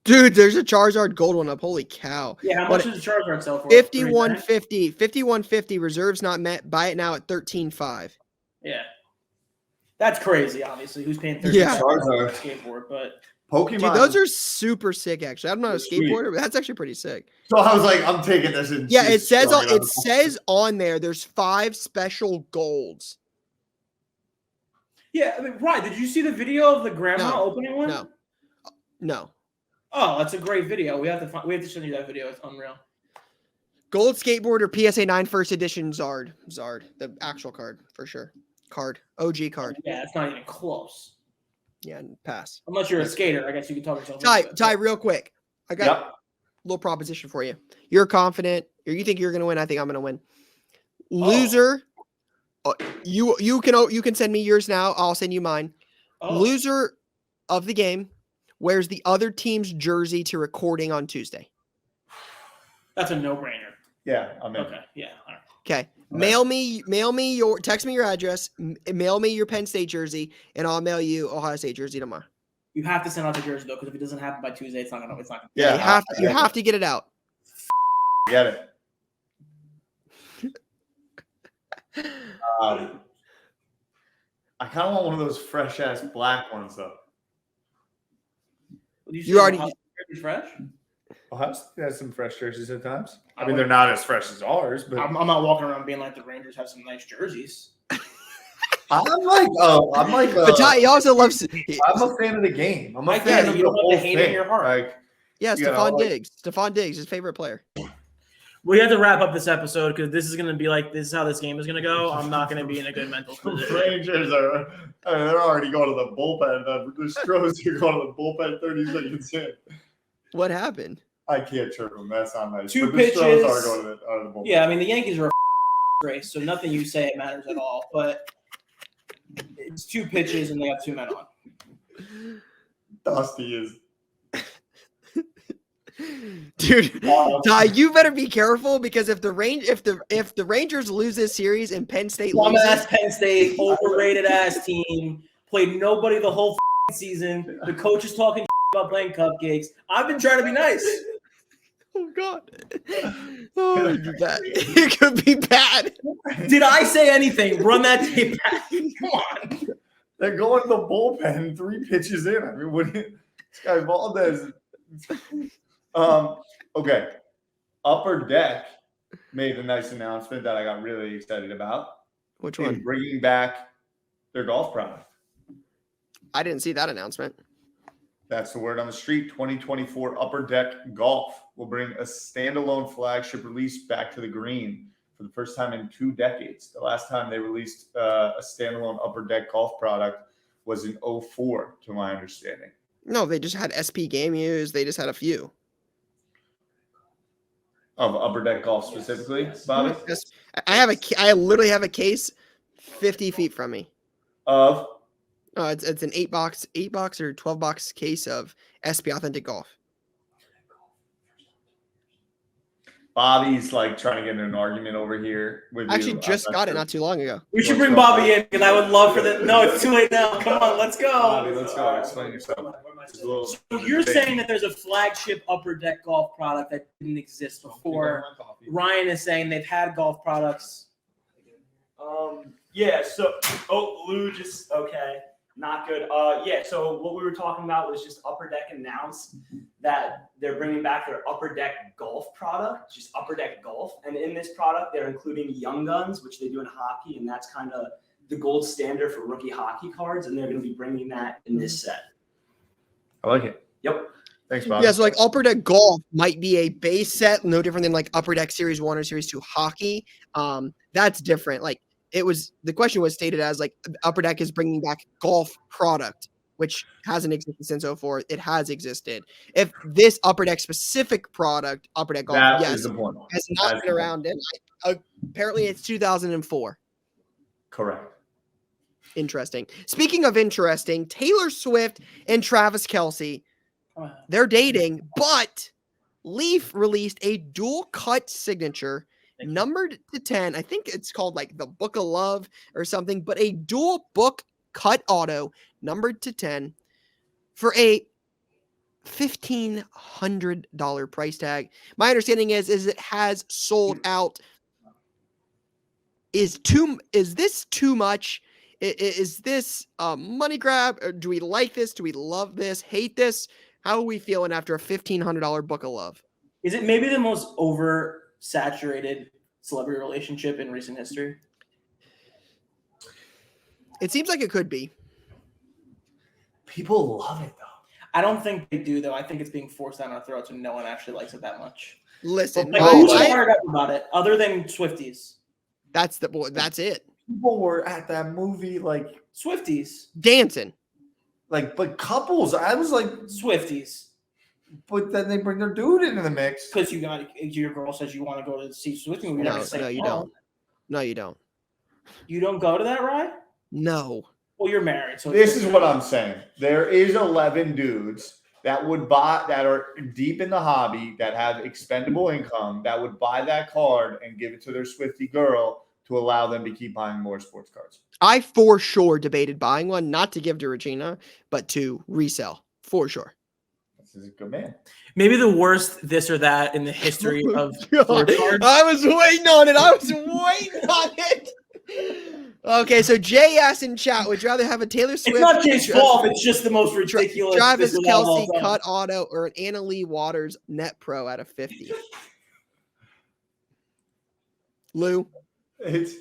Dude, there's a Charizard gold one up. Holy cow. Yeah, how much does the Charizard sell for? 5150. 5150. Reserves not met. Buy it now at 13.5. Yeah. That's crazy, obviously. Who's paying $13 Yeah. for a skateboard, but Pokemon. Dude, those are super sick, actually. I'm not a skateboarder, but that's actually pretty sick. So I was like, I'm taking this. Yeah, it says on there there's 5 special golds. yeah, I mean, right. Did you see the video of the grandma opening one? No. Oh, that's a great video. We have to send you that video. It's unreal. Gold skateboarder PSA 9 first edition Zard, the actual card for sure. OG card. Yeah, it's not even close. Yeah, pass. Unless you're a skater, I guess you can talk yourself. Ty, real quick. I got a little proposition for you. You're confident, or you think you're gonna win. I think I'm gonna win. Loser. You can send me yours now. I'll send you mine. Loser of the game wears the other team's jersey to recording on Tuesday. That's a no-brainer. Yeah, I'm in. Okay. Yeah. All right. Okay. Text me your address, mail me your Penn State jersey, and I'll mail you Ohio State jersey tomorrow. You have to send out the jersey though, because if it doesn't happen by Tuesday, it's not gonna. Yeah, you have to get it out. Get it. I kind of want one of those fresh ass black ones though. You already fresh. Ohio State has some fresh jerseys at times. I mean, they're not as fresh as ours, but I'm not walking around being like the Rangers have some nice jerseys. I'm like. But Ty, he also loves. I'm a fan of the game. I'm a fan of you don't have the hate in your heart. Like, yeah, Stephon Diggs. Stephon Diggs, his favorite player. We have to wrap up this episode because this is going to be like this is how this game is going to go. I'm not going to be in a good mental position. Rangers they're already going to the bullpen. The Stros are going to the bullpen 30 seconds in. What happened? I can't chirp them. That's not nice. 2 but pitches. The Stros are going to the bullpen. Yeah, I mean the Yankees are a race, so nothing you say matters at all. But it's 2 pitches and they have 2 men on. Dusty is. Dude, Ty, you better be careful because if the Rangers lose this series and Penn State loses, Penn State, overrated ass team, played nobody the whole season. The coach is talking about playing cupcakes. I've been trying to be nice. Oh God, oh, it'd be bad. It could be bad. Did I say anything? Run that tape back. Come on. They're going to the bullpen 3 pitches in. I mean, this guy Valdez. Okay. Upper Deck made a nice announcement that I got really excited about. Which one? Bringing back their golf product. I didn't see that announcement. That's the word on the street. 2024 Upper Deck Golf will bring a standalone flagship release back to the green for the first time in 2 decades. The last time they released a standalone Upper Deck Golf product was in 2004, to my understanding. No, they just had SP Game Use. They just had a few. Of Upper Deck Golf specifically, Bobby? Yes. I literally have a case 50 feet from me. Of? It's an 8-box or 12-box case of SP Authentic Golf. Bobby's like trying to get in an argument over here with you. I actually just got it not too long ago. We should bring Bobby in because I would love for that. No, it's too late now. Come on, let's go. Bobby, let's go. Explain yourself. So you're saying that there's a flagship Upper Deck Golf product that didn't exist before. Ryan is saying they've had golf products. Yeah. So, Lou just okay. Not good. Yeah. So what we were talking about was just Upper Deck announced that they're bringing back their Upper Deck Golf product, just Upper Deck Golf, and in this product they're including Young Guns, which they do in hockey, and that's kind of the gold standard for rookie hockey cards, and they're going to be bringing that in this set. I like it. Yep. Thanks, Bobby. Yeah, so like Upper Deck Golf might be a base set, no different than like Upper Deck Series 1 or Series 2 hockey. That's different. Like the question was stated as like Upper Deck is bringing back golf product, which hasn't existed since 04. It has existed. If this Upper Deck specific product, Upper Deck Golf, That yes, is the point. has not That's been the around. And apparently it's 2004. Correct. Interesting. Speaking of interesting, Taylor Swift and Travis Kelce, they're dating, but Leaf released a dual cut signature numbered to 10. I think it's called like the Book of Love or something, but a dual book cut auto numbered to 10 for a $1,500 price tag. My understanding is it has sold out. Is this too much? Is this a money grab? Or do we like this? Do we love this? Hate this? How are we feeling after a $1,500 Book of Love? Is it maybe the most oversaturated celebrity relationship in recent history? It seems like it could be. People love it though. I don't think they do, though. I think it's being forced down our throats and no one actually likes it that much. Listen, Like, who's fired up about it other than Swifties? that's it. People were at that movie like Swifties. Dancing. but couples. I was like, Swifties. but then they bring their dude into the mix. Because your girl says you want to go to see Swifties. You're No, never say no, you no. don't. No, you don't. You don't go to that, right? No. Well, you're married, so This is what I'm saying. There is 11 dudes that would buy, that are deep in the hobby, that have expendable income, that would buy that card and give it to their Swiftie girl to allow them to keep buying more sports cards. I for sure debated buying one, not to give to Regina, but to resell. For sure. This is a good man. maybe the worst this or that in the history of sports cards. I was waiting on it. Okay, so JS in chat, would you rather have a Taylor Swift? It's not Jay's fault. It's just the most ridiculous. Travis this or that of all Kelce time. cut auto or an Anna Leigh Waters net pro out of 50? Lou? It's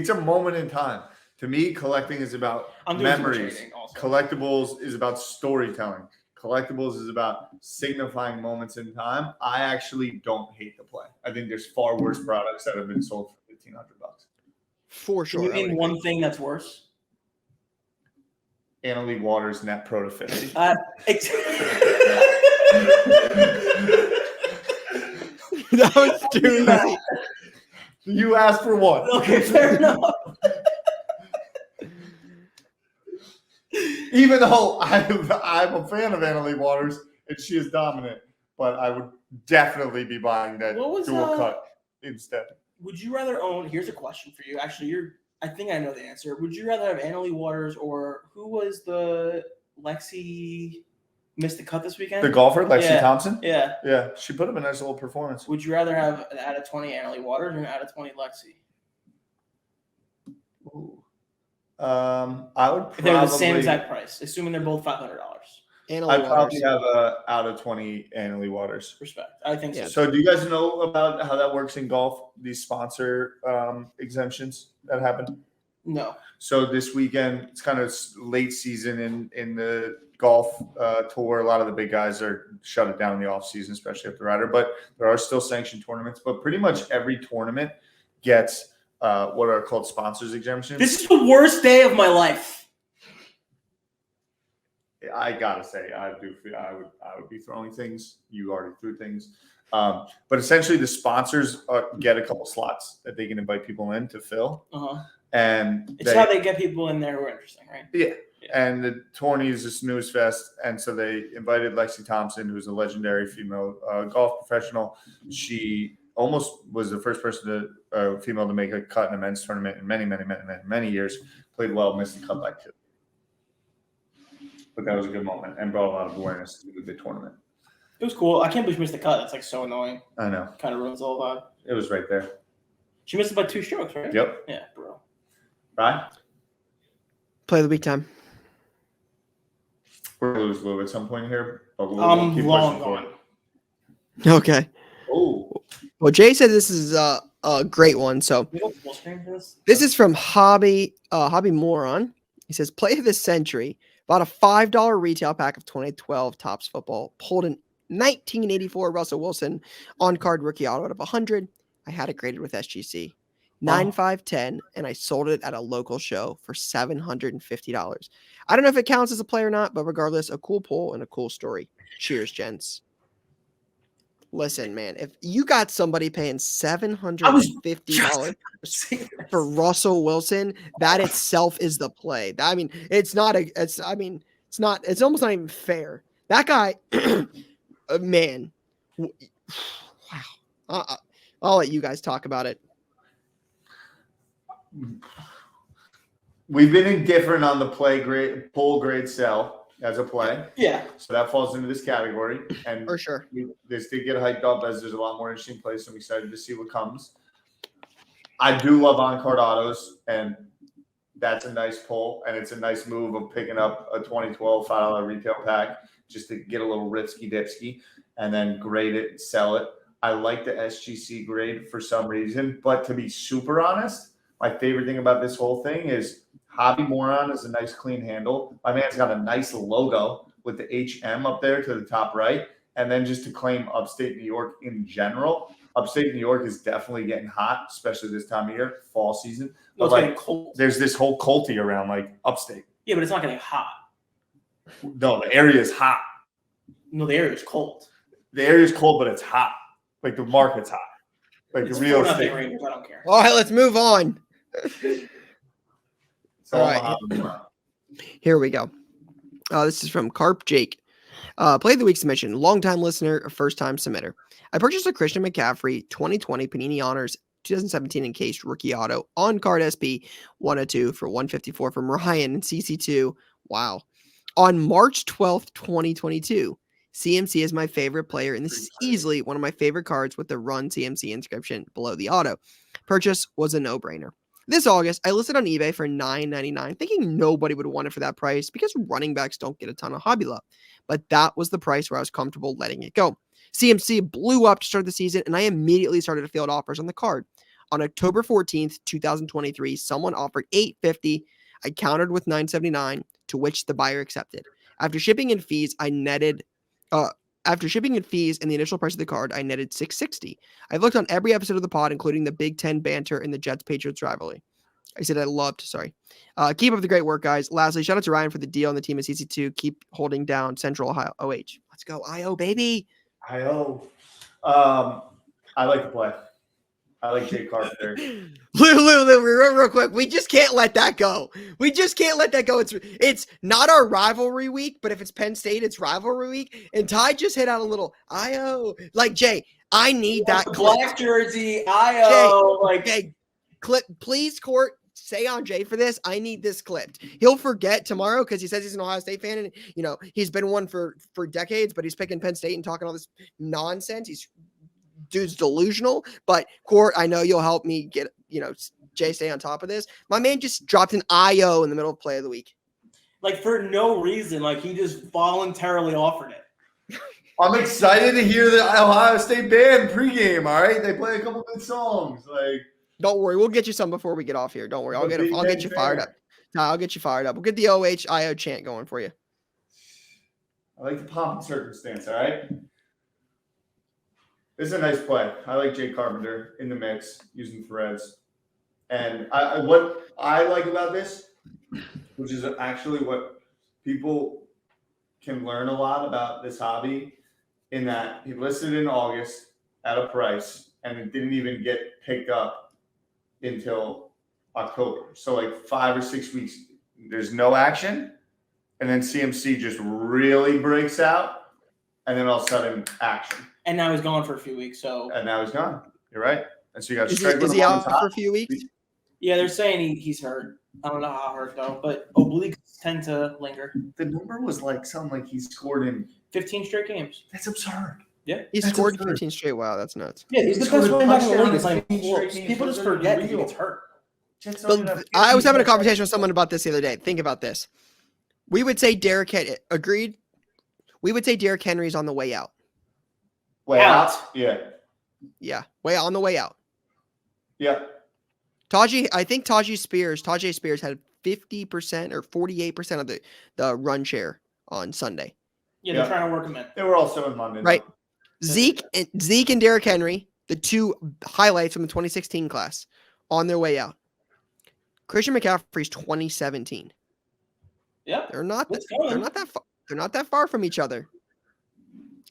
a moment in time. To me, collecting is about I'm doing some memories. trading also. Collectibles is about storytelling. Collectibles is about signifying moments in time. I actually don't hate the play. I think there's far worse products that have been sold for $1,500. For Can sure. you I would name agree. one thing that's worse? Anna Leigh Waters net pro to 50. That was too easy. You asked for one. Okay, fair enough. Even though I'm a fan of Anna Leigh Waters and she is dominant, but I would definitely be buying that What was, dual cut instead. Would you rather own? Here's a question for you. Actually, I think I know the answer. Would you rather have Anna Leigh Waters or who was the Lexi missed the cut this weekend? The golfer, Lexi Yeah. Thompson? Yeah. Yeah, she put up a nice little performance. Would you rather have an out of 20 Anna Leigh Waters or an out of 20 Lexi? Ooh. I would If they're the same probably, exact price, assuming they're both $500. Anna Leigh I'd probably Waters. have a out of 20 Anna Leigh Waters. Respect. I think so. Yeah. So do you guys know about how that works in golf, these sponsor exemptions that happen? No. So this weekend, it's kind of late season in the golf tour. A lot of the big guys are shut it down in the off season, especially if the rider. But there are still sanctioned tournaments. But pretty much every tournament gets what are called sponsors exemptions. This is the worst day of my life. I gotta say, I would be throwing things. You already threw things. But essentially, the sponsors get a couple slots that they can invite people in to fill. Uh-huh. And It's how they get people in there who are interesting, right? Yeah. And the tourney is a snooze fest. And so they invited Lexi Thompson, who's a legendary female golf professional. She almost was the first female to make a cut in a men's tournament in many years. Played well, missed the cut by 2. But that was a good moment and brought a lot of awareness to the big tournament. It was cool. I can't believe she missed the cut. That's like so annoying. I know. Kind of ruins the whole vibe. It was right there. She missed it by 2 strokes, right? Yep. Yeah, bro. Right? Play of the week time. We're going to lose Lou at some point here. But we'll keep long pushing for gone. it. Okay. Oh. Well, Jay said this is a great one. So We don't full screen for this? this is from Hobby Moron. He says, play of the century. Bought a $5 retail pack of 2012 Topps football. Pulled an 1984 Russell Wilson on-card rookie auto out of 100. I had it graded with SGC. 9.510, and I sold it at a local show for $750. I don't know if it counts as a play or not, but regardless, a cool pull and a cool story. Cheers, gents. Listen, man, if you got somebody paying $750 for Russell Wilson, that itself is the play. I mean, it's almost not even fair. That guy, man, wow. I'll let you guys talk about it. We've been indifferent on the pull grade sell as a play. Yeah. So that falls into this category. And For sure. This did get hyped up as there's a lot more interesting plays. So I'm excited to see what comes. I do love on-card autos, and that's a nice pull. And it's a nice move of picking up a 2012 $5 retail pack just to get a little risky-dipsky and then grade it, sell it. I like the SGC grade for some reason. But to be super honest, my favorite thing about this whole thing is Hobby Moron is a nice clean handle. My man's got a nice logo with the HM up there to the top right. And then just to claim upstate New York in general, upstate New York is definitely getting hot, especially this time of year, fall season. No, But it's getting cold. there's this whole culty around like upstate. Yeah, but it's not getting hot. No, the area is hot. No, the area is cold. The area is cold, but it's hot. Like the market's hot. Like It's the real 4-0 estate. Rangers. I don't care. All right, let's move on. So, All right. Here we go. This is from Carp Jake. Play of the week submission. Longtime listener, first time submitter. I purchased a Christian McCaffrey 2020 Panini Honors 2017 encased rookie auto on card SP 102 for $154 from Ryan and CC2. Wow. On March 12th, 2022. CMC is my favorite player, and this is easily one of my favorite cards with the Run CMC inscription below the auto. Purchase was a no-brainer. This August, I listed on eBay for $9.99, thinking nobody would want it for that price because running backs don't get a ton of hobby love. But that was the price where I was comfortable letting it go. CMC blew up to start the season, and I immediately started to field offers on the card. On October 14th, 2023, someone offered $850. I countered with $9.79, to which the buyer accepted. After shipping and fees, After shipping and fees and the initial price of the card, I netted $660. I've looked on every episode of the pod, including the Big Ten banter and the Jets-Patriots rivalry. I said keep up the great work, guys. Lastly, shout out to Ryan for the deal on the team at CC2. Keep holding down Central Ohio OH. Let's go, IO, baby. IO. I like the play. I like Jake Carpenter. Lou, real quick. We just can't let that go. It's not our rivalry week, but if it's Penn State, it's rivalry week. And Ty just hit out a little IO. Like, Jay, I need that black jersey, IO. Jay, clip, please, court. Say on Jay for this. I need this clipped. He'll forget tomorrow because he says he's an Ohio State fan, and he's been one for decades, but he's picking Penn State and talking all this nonsense. Dude's delusional, but court, I know you'll help me get, Jay stay on top of this. My man just dropped an IO in the middle of play of the week. Like for no reason, like he just voluntarily offered it. I'm excited to hear the Ohio State band pregame. All right, they play a couple good songs. Like, don't worry, we'll get you some before we get off here. Don't worry, I'll get you fired up. I'll get you fired up. We'll get the IO chant going for you. I like the pomp and circumstance. All right. This is a nice play. I like Jake Carpenter in the mix using threads. And what I like about this, which is actually what people can learn a lot about this hobby, in that he listed in August at a price and it didn't even get picked up until October. So like 5 or 6 weeks, there's no action. And then CMC just really breaks out. And then all of a sudden, action. And now he's gone for a few weeks. And now he's gone. You're right. And so you got is he out for a few weeks? Yeah, they're saying he's hurt. I don't know how hurt though, but obliques tend to linger. The number was like something like he scored in 15 straight games. That's absurd. Yeah, he scored 15 straight. Wow, that's nuts. Yeah, he's the best running back in the league. It's like people just forget that he gets hurt. But I was having a conversation with someone about this the other day. Think about this. We would say Derrick Henry. Agreed. We would say Derrick Henry's on the way out. Way out? Yeah. Yeah. On the way out. Yeah. Tajay Spears had 50% or 48% of the run share on Sunday. Yeah, they're trying to work him in. They were also in London. Right. Zeke and Derrick Henry, the two highlights from the 2016 class, on their way out. Christian McCaffrey's 2017. Yep. They're not It's coming. they're not that far. They're not that far from each other.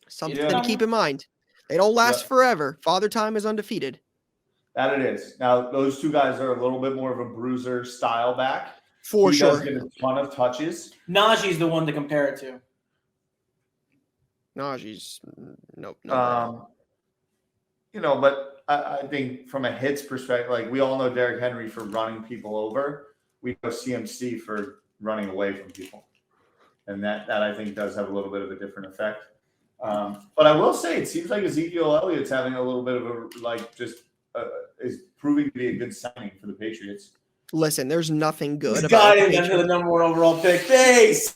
Something Yeah. to keep in mind. They don't last Yeah. forever. Father Time is undefeated. That it is. Now, those two guys are a little bit more of a bruiser style back. For He does sure. get a ton of touches. Najee's the one to compare it to. Najee's nope. But I think from a hits perspective, like we all know Derrick Henry for running people over. We know CMC for running away from people. And that I think does have a little bit of a different effect. But I will say it seems like Ezekiel Elliott's having a little bit of a is proving to be a good signing for the Patriots. Listen, there's nothing good He's about got him the under the number 1 overall pick. Thanks.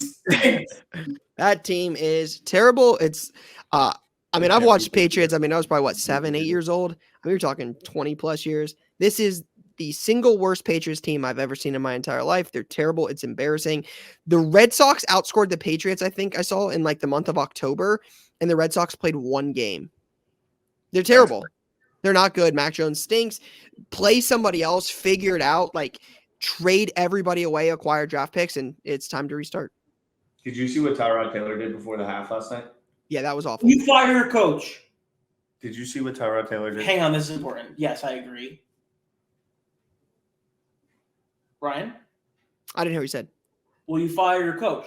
That team is terrible. It's I've watched Patriots. I was probably 7, 8 years old. We're talking 20 plus years. This is the single worst Patriots team I've ever seen in my entire life. They're terrible. It's embarrassing. The Red Sox outscored the Patriots, I think I saw in like the month of October, and the Red Sox played 1 game. They're terrible. They're not good. Mac Jones stinks. Play somebody else. Figure it out. Like trade everybody away, acquire draft picks, and it's time to restart. Did you see what Tyrod Taylor did before the half last night? Yeah, that was awful. You fire your coach. Did you see what Tyrod Taylor did? Hang on, this is important. Yes, I agree. Ryan, I didn't hear what you said. will you fire your coach?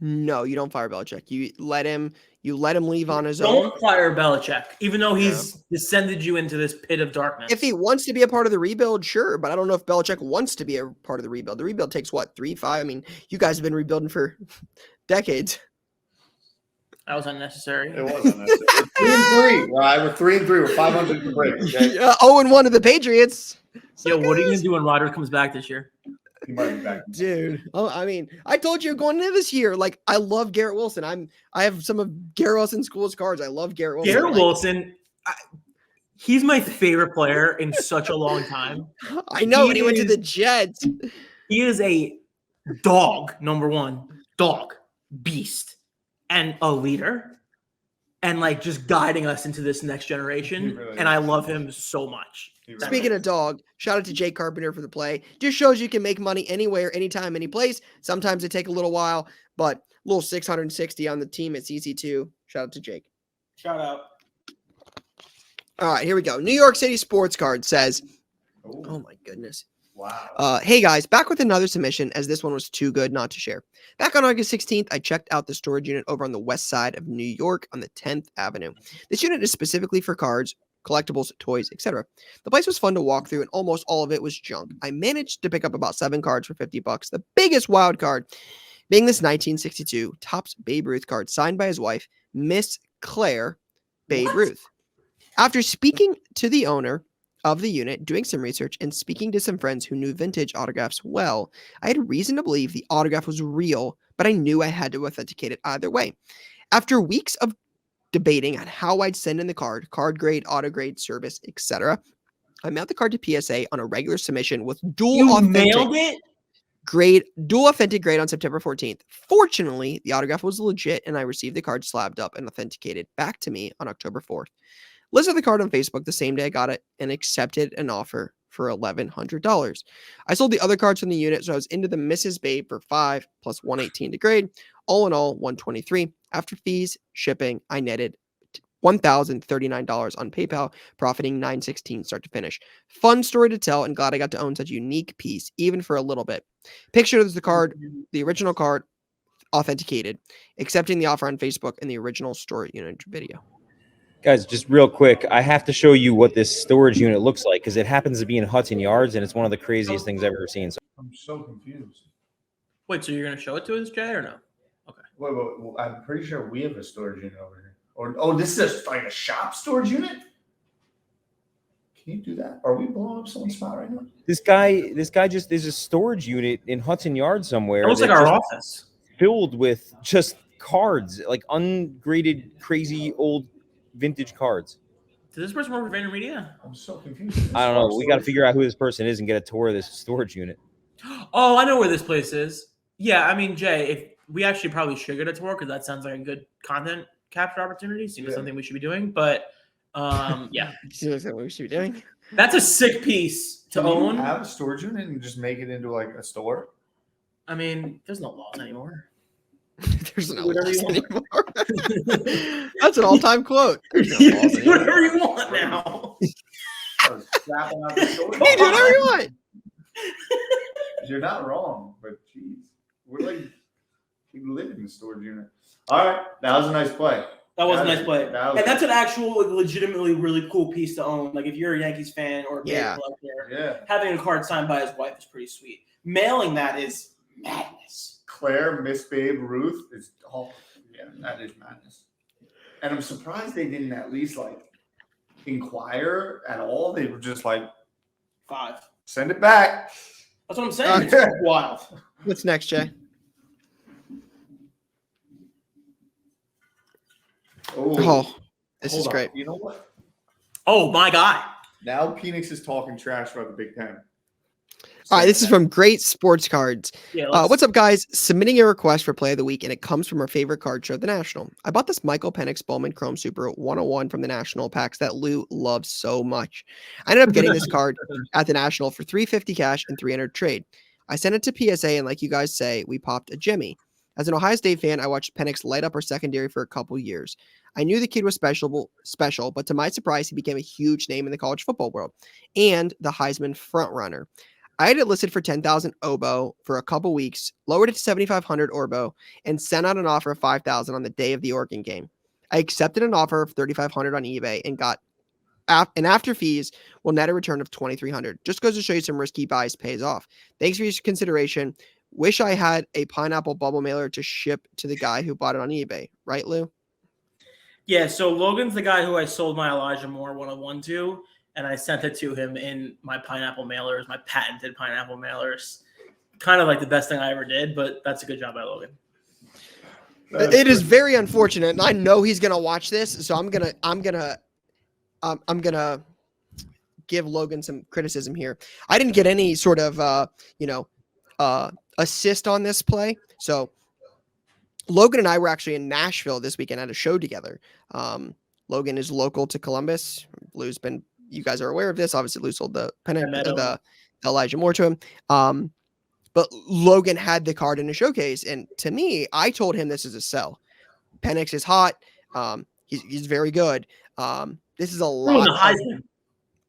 No, you don't fire Belichick. You let him leave on his own. Don't fire Belichick, even though he's descended you into this pit of darkness. If he wants to be a part of the rebuild, sure, but I don't know if Belichick wants to be a part of the rebuild. The rebuild takes 3, 5? You guys have been rebuilding for decades. That was unnecessary. It was unnecessary. 3-3. Right, we're 3-3. We're 500 to break. Okay? 0-1 to the Patriots. Yo, what are you gonna do when Rodgers comes back this year? He might be back. Dude, I told you going into this year, like I love Garrett Wilson. I have some of Garrett Wilson's coolest cards. I love Garrett Wilson. Garrett Wilson, he's my favorite player in such a long time. I know, and he went to the Jets. He is a dog, number 1, dog, beast, and a leader, and like just guiding us into this next generation. Really and I love him so much. Speaking of dog, shout out to Jake Carpenter for the play. Just shows you can make money anywhere, anytime, any place. Sometimes it take a little while, but a little 660 on the team at CC2. Shout out to Jake. Shout out. All right, here we go. New York City Sports Card says, oh my goodness. Wow. Hey guys, back with another submission as this one was too good not to share. Back on August 16th, I checked out the storage unit over on the west side of New York on the 10th Avenue. This unit is specifically for cards, collectibles, toys, etc. The place was fun to walk through and almost all of it was junk. I managed to pick up about 7 cards for $50. The biggest wild card being this 1962 Topps Babe Ruth card signed by his wife, Miss Claire Babe Ruth. After speaking to the owner of the unit, doing some research, and speaking to some friends who knew vintage autographs well, I had reason to believe the autograph was real, but I knew I had to authenticate it either way. After weeks of debating on how I'd send in the card grade, auto grade, service, etc., I mailed the card to PSA on a regular submission with dual authentic grade on September 14th. Fortunately, the autograph was legit, and I received the card slabbed up and authenticated back to me on October 4th. Listed the card on Facebook the same day I got it and accepted an offer for $1,100. I sold the other cards from the unit, so I was into the Mrs. Babe for $5 plus $118 to grade. All in all, $123. After fees, shipping, I netted $1,039 on PayPal, profiting $916 start to finish. Fun story to tell, and glad I got to own such a unique piece, even for a little bit. Picture of the card, the original card, authenticated, accepting the offer on Facebook, and the original storage unit video. Guys, just real quick, I have to show you what this storage unit looks like because it happens to be in Hudson Yards, and it's one of the craziest things I've ever seen. So I'm so confused. Wait, so you're gonna show it to us, Jay, or no? Okay. Wait, I'm pretty sure we have a storage unit over here. Or this is like a shop storage unit? Can you do that? Are we blowing up someone's spot right now? this guy just there's a storage unit in Hudson Yards somewhere. It looks like our office. Filled with just cards, like ungraded, crazy old vintage cards. Does this person work for VaynerMedia? I'm so confused. I don't know. We got to figure out who this person is and get a tour of this storage unit. Oh, I know where this place is. Yeah, I mean, Jay, if we actually probably should get a tour because that sounds like a good content capture opportunity. Seems like something we should be doing. But yeah, Seems like what we should be doing. That's a sick piece to Can you own. have a storage unit and just make it into like a store? I mean, there's no laws anymore. There's no Whatever laws you want. anymore. That's an all-time quote. There's no You laws do anymore. whatever you want now. I was strapping out the storage You do whatever you want. You're not wrong, but geez, we live in the storage unit. All right, that was a nice play. That was a nice play. That was- And that's an actual, like, legitimately really cool piece to own. Like, if you're a Yankees fan or a big collector, Yeah. having a card signed by his wife is pretty sweet. Mailing that is madness. Claire, Miss Babe Ruth is that is madness. And I'm surprised they didn't at least like inquire at all. They were just like 5. send it back. That's what I'm saying. It's wild. What's next, Jay? Oh, this is hold on. great. You know what? Oh, my guy. Now Phoenix is talking trash about the Big Ten. All right, this is from Great Sports Cards. Yeah, What's up, guys? Submitting a request for play of the week, and it comes from our favorite card show, The National. I bought this Michael Penix Bowman Chrome Super 101 from The National packs that Lou loves so much. I ended up getting this card at The National for $350 cash and $300 trade. I sent it to PSA, and like you guys say, we popped a Jimmy. As an Ohio State fan, I watched Penix light up our secondary for a couple years. I knew the kid was special, but to my surprise, he became a huge name in the college football world and the Heisman frontrunner. I had it listed for 10,000 Obo for a couple weeks, lowered it to 7,500 Orbo, and sent out an offer of 5,000 on the day of the Oregon game. I accepted an offer of 3,500 on eBay and got, and after fees, will net a return of 2,300. Just goes to show you some risky buys pays off. Thanks for your consideration. Wish I had a pineapple bubble mailer to ship to the guy who bought it on eBay. Right, Lou? Yeah, so Logan's the guy who I sold my Elijah Moore 101 to, and I sent it to him in my pineapple mailers, my patented pineapple mailers. Kind of like the best thing I ever did, but that's a good job by Logan. It is very unfortunate, and I know he's gonna watch this, so I'm gonna give Logan some criticism here. I didn't get any sort of assist on this play, so Logan and I were actually in Nashville this weekend at a show together. Logan is local to Columbus. Lou's been, you guys are aware of this. Obviously, Lou sold the Elijah Moore to him. But Logan had the card in a showcase. And to me, I told him this is a sell. Penix is hot. He's very good. This is a lot. Win the Heisman.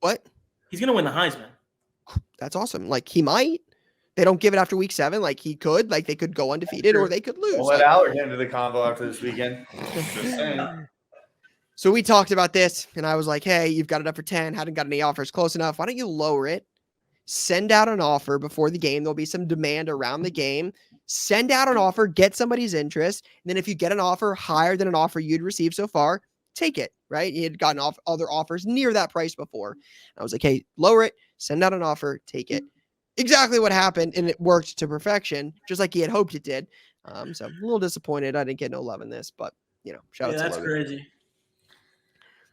What? He's going to win the Heisman. That's awesome. Like, he might. They don't give it after week 7. Like, he could. Like, they could go undefeated or they could lose. We'll let Allard get into the convo after this weekend. Just saying. So we talked about this, and I was like, hey, you've got it up for 10. Hadn't got any offers close enough. Why don't you lower it? Send out an offer before the game. There'll be some demand around the game. Send out an offer, get somebody's interest. And then if you get an offer higher than an offer you'd received so far, take it, right? He had gotten other offers near that price before. I was like, hey, lower it, send out an offer, take it. Exactly what happened, and it worked to perfection, just like he had hoped it did. So I'm a little disappointed I didn't get no love in this, but, shout out to that's Logan. crazy.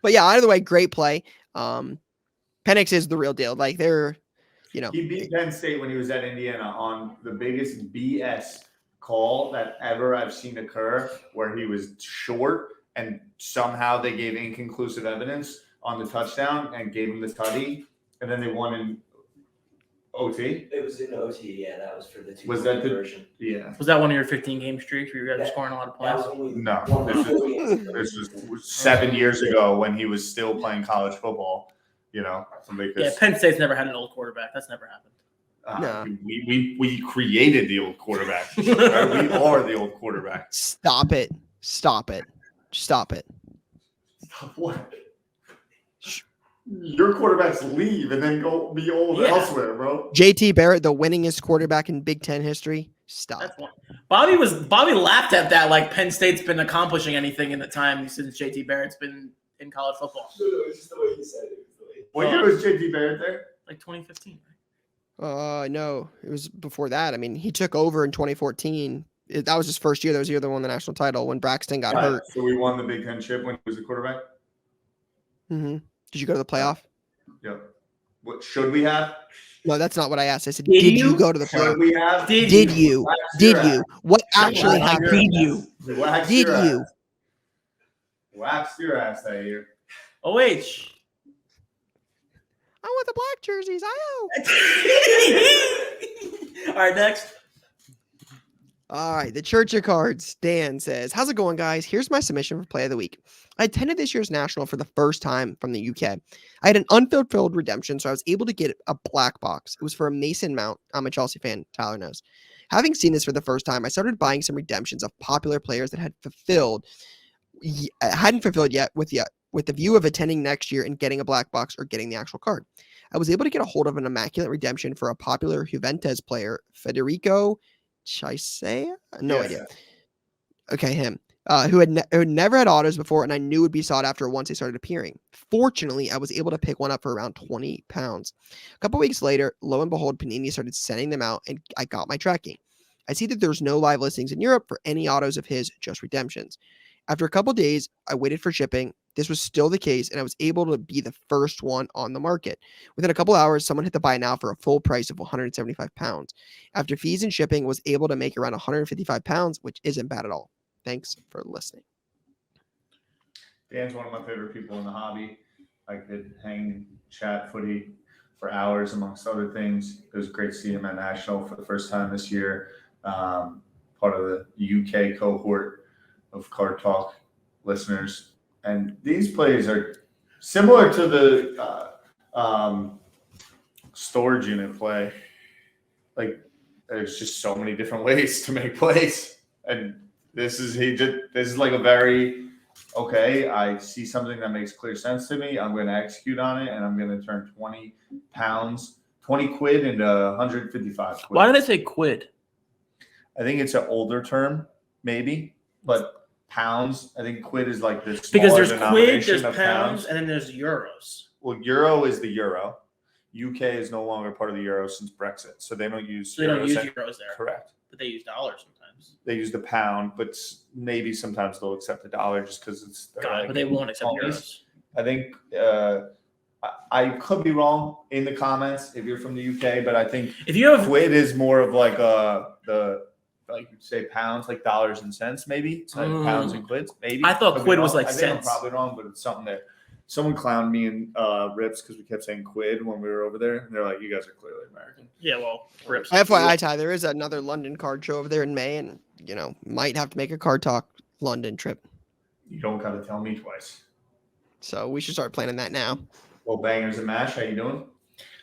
But yeah, either way, great play. Penix is the real deal. Like, they're, He beat Penn State when he was at Indiana on the biggest BS call that ever I've seen occur, where he was short and somehow they gave inconclusive evidence on the touchdown and gave him the tutty, and then they won in OT. It was in OT, yeah. That was for the 2 Was that the version? Yeah. Was that one of your 15-game streaks where you guys were scoring a lot of That points? was only No, one this of is- the This was 7 years ago when he was still playing college football. Yeah, Penn State's never had an old quarterback. That's never happened. No. We created the old quarterback. Right? We are the old quarterback. Stop it. Stop it. Stop it. What? Your quarterbacks leave and then go be old elsewhere, bro. JT Barrett, the winningest quarterback in Big Ten history. Stop. That's one. Bobby laughed at that, like Penn State's been accomplishing anything in the time since JT Barrett's been in college football. No, it's just the way he said it. What year was JT Barrett there? Like 2015. No, it was before that. I mean, he took over in 2014. That was his first year. That was the year they won the national title when Braxton got hurt. So we won the Big Ten chip when he was the quarterback? Mm-hmm. Did you go to the playoff? Yep. What should we have? No, that's not what I asked. I said, Did did you? you go to the Should playoff? we have? Did you? Did you? What actually Wax happened? your Did you? ass. Wax Did your you? ass. Wax your ass that year. OH. I want the black jerseys. All right, next. All right, the Church of Cards. Dan says, how's it going, guys? Here's my submission for Play of the Week. I attended this year's National for the first time from the UK. I had an unfulfilled redemption, so I was able to get a black box. It was for a Mason Mount. I'm a Chelsea fan, Tyler knows. Having seen this for the first time, I started buying some redemptions of popular players that hadn't fulfilled yet with the view of attending next year and getting a black box or getting the actual card. I was able to get a hold of an immaculate redemption for a popular Juventus player, Federico Chisea? No idea. Okay, him. Who had never had autos before, and I knew would be sought after once they started appearing. Fortunately, I was able to pick one up for around 20 pounds. A couple weeks later, lo and behold, Panini started sending them out, and I got my tracking. I see that there's no live listings in Europe for any autos of his, just redemptions. After a couple days, I waited for shipping. This was still the case, and I was able to be the first one on the market. Within a couple hours, someone hit the buy now for a full price of 175 pounds. After fees and shipping, was able to make around 155 pounds, which isn't bad at all. Thanks for listening. Dan's one of my favorite people in the hobby. I could hang, chat footy for hours, amongst other things. It was great to see him at National for the first time this year. Part of the UK cohort of Card Talk listeners. And these plays are similar to the storage unit play. Like, there's just so many different ways to make plays. And this is like a very, okay, I see something that makes clear sense to me. I'm going to execute on it, and I'm going to turn 20 quid into 155 quid. Why do they say quid? I think it's an older term, maybe, but pounds. I think quid is like this because there's quid, there's pounds, and then there's euros. Well, euro is the euro. UK is no longer part of the euro since Brexit, so they don't use. So they don't use euros there. Correct. But they use dollars sometimes. They use the pound, but maybe sometimes they'll accept the dollar just because it's. But they won't accept euros. I think I could be wrong in the comments if you're from the UK, but I think if you have quid is more of like like you say pounds, like dollars and cents, maybe. It's like pounds and quids, maybe. I thought quid was like cents. I'm probably wrong, but it's something there. Someone clowned me in Rips because we kept saying quid when we were over there, and they're like, "You guys are clearly American." Yeah, well, Rips. FYI, Ty, there is another London card show over there in May, and might have to make a Card Talk London trip. You don't got to tell me twice. So we should start planning that now. Well, Bangers and Mash, how you doing?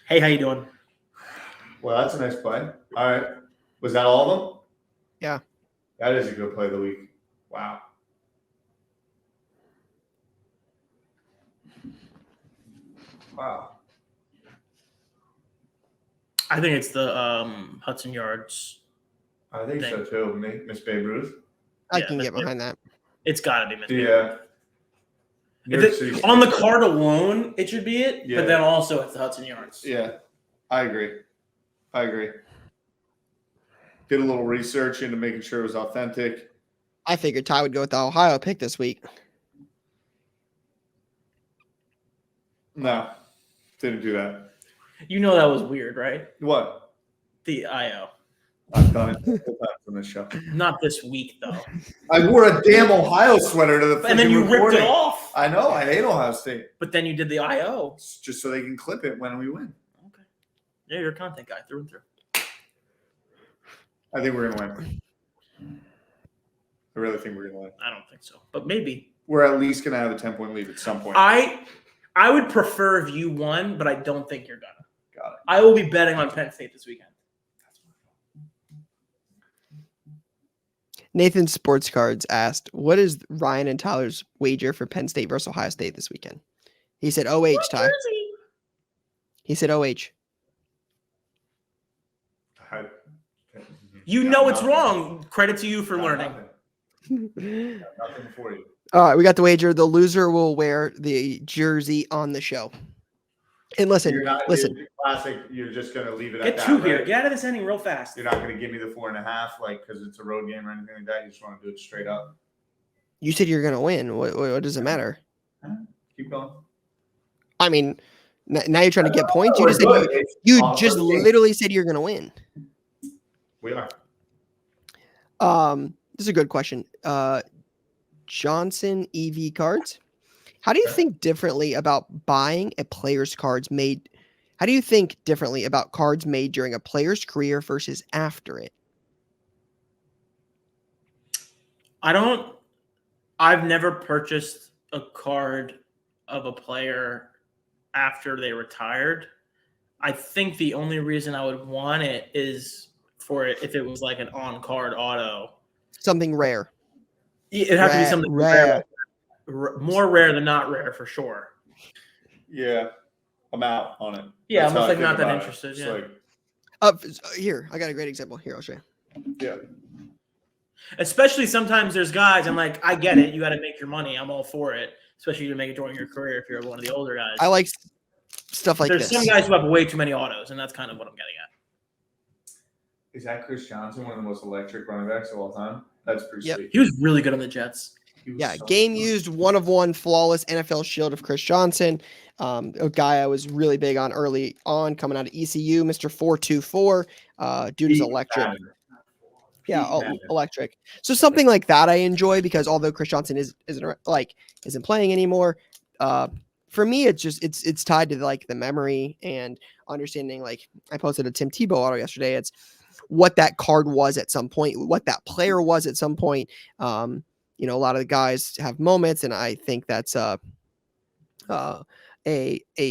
Hey, how you doing? Well, that's a nice play. All right, was that all of them? Yeah. That is a good play of the week. Wow. Wow. I think it's the Hudson Yards. I think so too. Miss Babe Ruth. I can get behind that. It's got to be Miss Babe Ruth. On the card alone, it should be it. Yeah. But then also it's the Hudson Yards. Yeah, I agree. Did a little research into making sure it was authentic. I figured Ty would go with the Ohio pick this week. No, didn't do that. That was weird, right? What? The IO. I've done it multiple times on this show. Not this week, though. I wore a damn Ohio sweater to the and then you ripped it off. I know. I hate Ohio State. But then you did the IO. Just so they can clip it when we win. Okay. Yeah, you're a content guy through and through. I think we're going to win. I really think we're going to win. I don't think so. But maybe. We're at least going to have a 10-point lead at some point. I would prefer if you won, but I don't think you're going to. Got it. I will be betting on Penn State this weekend. Nathan Sports Cards asked, what is Ryan and Tyler's wager for Penn State versus Ohio State this weekend? He said OH, Ty. He said OH. It's wrong. Credit to you for learning. Nothing for you. All right, we got the wager. The loser will wear the jersey on the show. And listen. Classic. You're just going to leave it at that. Get two here. Right? Get out of this inning real fast. You're not going to give me the 4.5, like, because it's a road game or anything like that. You just want to do it straight up. You said you're going to win. What does it matter? Keep going. I mean, now you're trying to get points. You just said you just literally said you're going to win. We are. This is a good question. Johnson EV cards. How do you think differently about buying a player's cards made How do you think differently about cards made during a player's career versus after it? I've never purchased a card of a player after they retired. I think the only reason I would want it is for it if it was like an on-card auto. Something rare. It'd have to be something rare. More rare than not rare for sure. Yeah, I'm out on it. Yeah, That's I'm how just I like think not that about it. interested. It's Yeah. like, Here, I got a great example. Here, I'll show you. yeah. Especially sometimes there's guys, I'm like, I get it. You got to make your money. I'm all for it. Especially to make it during your career if you're one of the older guys. I like stuff like There's this. some guys who have way too many autos, and that's kind of what I'm getting at. Is that Chris Johnson, one of the most electric running backs of all time? That's pretty sweet. He was really good on the Jets. He was Yeah, so game fun. used 1-of-1 flawless NFL shield of Chris Johnson. A guy I was really big on early on coming out of ECU, Mr. 424. Dude is Pete electric. Madden. Yeah, Pete Madden. electric. So something like that I enjoy because although Chris Johnson isn't playing anymore, for me it's tied to like the memory and understanding. Like I posted a Tim Tebow auto yesterday. It's what that card was at some point, what that player was at some point. You know, a lot of the guys have moments, and I think that's a